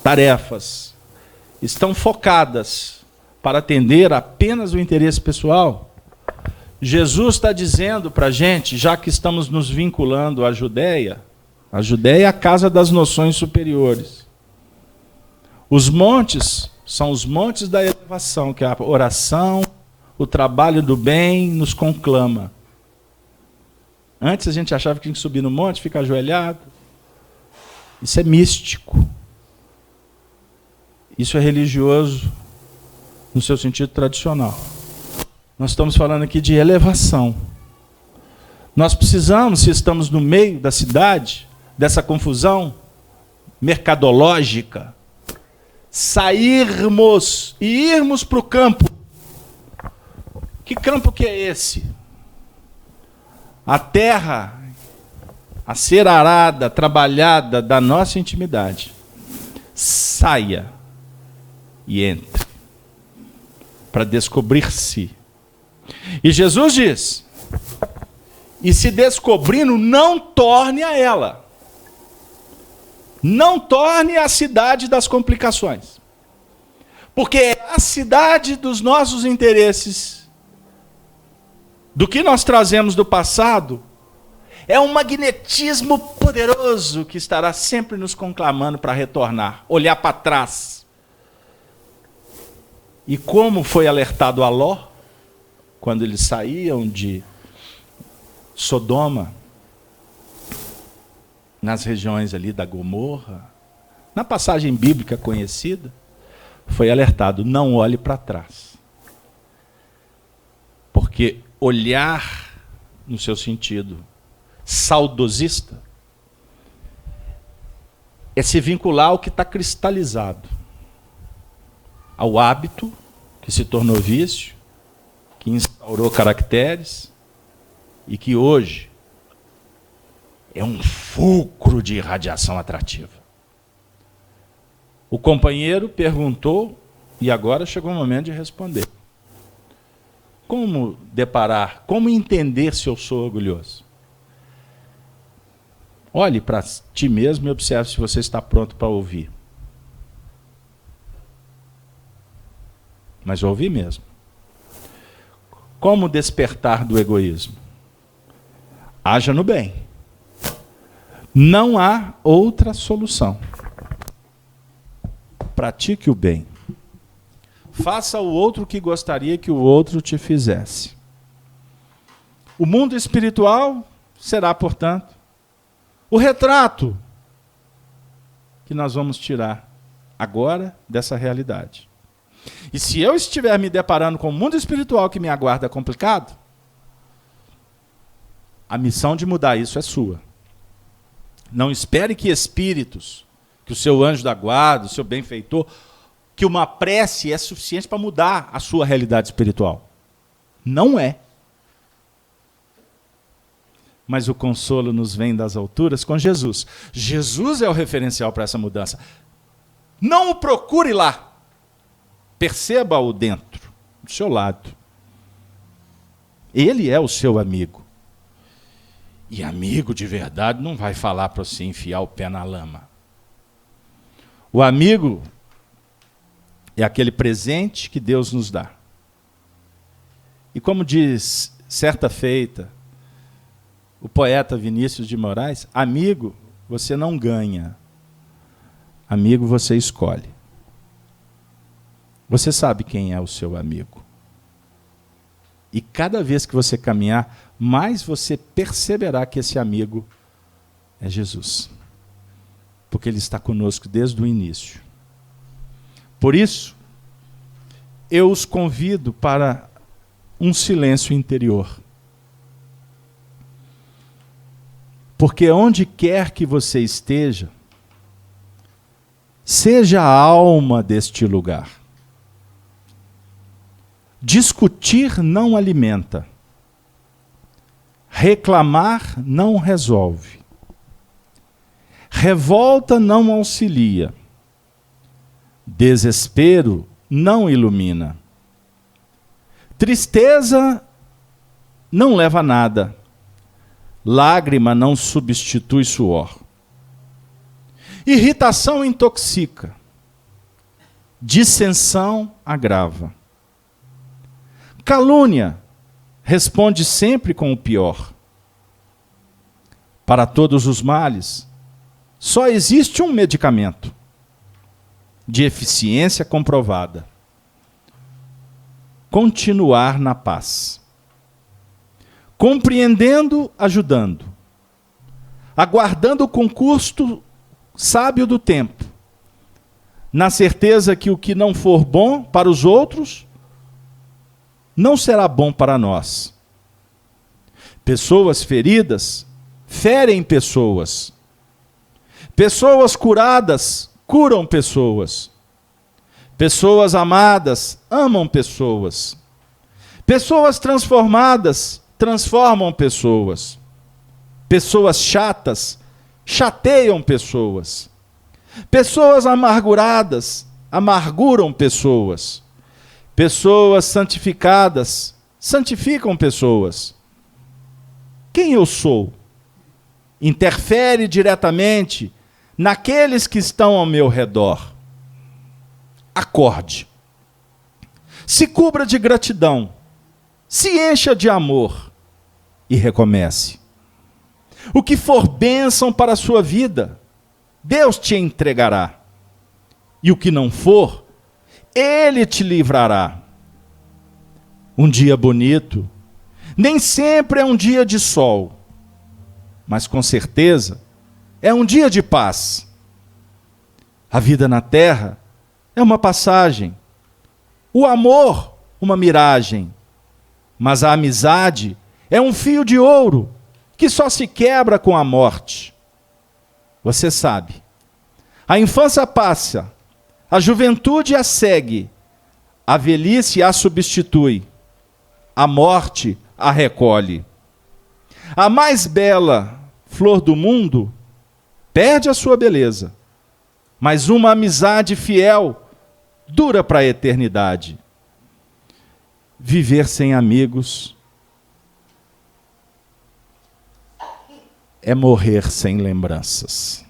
tarefas estão focadas para atender apenas o interesse pessoal, Jesus está dizendo para a gente, já que estamos nos vinculando à Judéia é a casa das noções superiores. Os montes são os montes da elevação, que a oração, o trabalho do bem nos conclama. Antes a gente achava que tinha que subir no monte, ficar ajoelhado. Isso é místico. Isso é religioso, no seu sentido tradicional. Nós estamos falando aqui de elevação. Nós precisamos, se estamos no meio da cidade, dessa confusão mercadológica, sairmos e irmos para o campo. Que campo que é esse? A terra a ser arada, trabalhada da nossa intimidade. Saia e entre para descobrir-se. E Jesus diz, e se descobrindo, não torne a ela. Não torne a cidade das complicações. Porque é a cidade dos nossos interesses, do que nós trazemos do passado, é um magnetismo poderoso que estará sempre nos conclamando para retornar, olhar para trás. E como foi alertado a Ló, quando eles saíam de Sodoma, nas regiões ali da Gomorra, na passagem bíblica conhecida, foi alertado, não olhe para trás. Porque olhar, no seu sentido saudosista, é se vincular ao que está cristalizado, ao hábito que se tornou vício, que instaurou caracteres e que hoje é um fulcro de irradiação atrativa. O companheiro perguntou e agora chegou o momento de responder. Como deparar, como entender se eu sou orgulhoso? Olhe para ti mesmo e observe se você está pronto para ouvir. Mas ouvir mesmo. Como despertar do egoísmo? Haja no bem. Não há outra solução. Pratique o bem. Faça ao outro o que gostaria que o outro te fizesse. O mundo espiritual será, portanto, o retrato que nós vamos tirar agora dessa realidade. E se eu estiver me deparando com o mundo espiritual que me aguarda complicado, a missão de mudar isso é sua. Não espere que espíritos, que o seu anjo da guarda, o seu benfeitor, que uma prece é suficiente para mudar a sua realidade espiritual. Não é. Mas o consolo nos vem das alturas com Jesus. Jesus é o referencial para essa mudança. Não o procure lá. Perceba-o dentro, do seu lado. Ele é o seu amigo. E amigo de verdade não vai falar para você enfiar o pé na lama. O amigo é aquele presente que Deus nos dá. E como diz certa feita o poeta Vinícius de Moraes, amigo você não ganha, amigo você escolhe. Você sabe quem é o seu amigo. E cada vez que você caminhar, mais você perceberá que esse amigo é Jesus. Porque ele está conosco desde o início. Por isso, eu os convido para um silêncio interior. Porque onde quer que você esteja, seja a alma deste lugar. Discutir não alimenta. Reclamar não resolve. Revolta não auxilia. Desespero não ilumina. Tristeza não leva a nada. Lágrima não substitui suor. Irritação intoxica. Dissensão agrava. Calúnia responde sempre com o pior. Para todos os males, só existe um medicamento de eficiência comprovada: continuar na paz. Compreendendo, ajudando. Aguardando o concurso sábio do tempo. Na certeza que o que não for bom para os outros, não será bom para nós. Pessoas feridas ferem pessoas. Pessoas curadas curam pessoas. Pessoas amadas amam pessoas. Pessoas transformadas transformam pessoas. Pessoas chatas chateiam pessoas. Pessoas amarguradas amarguram pessoas. Pessoas santificadas santificam pessoas. Quem eu sou? Interfere diretamente naqueles que estão ao meu redor. Acorde. Se cubra de gratidão. Se encha de amor. E recomece. O que for bênção para a sua vida, Deus te entregará. E o que não for, Ele te livrará. Um dia bonito nem sempre é um dia de sol, mas com certeza é um dia de paz. A vida na terra é uma passagem, o amor uma miragem, mas a amizade é um fio de ouro que só se quebra com a morte. Você sabe. A infância passa, a juventude a segue, a velhice a substitui, a morte a recolhe. A mais bela flor do mundo perde a sua beleza, mas uma amizade fiel dura para a eternidade. Viver sem amigos é morrer sem lembranças.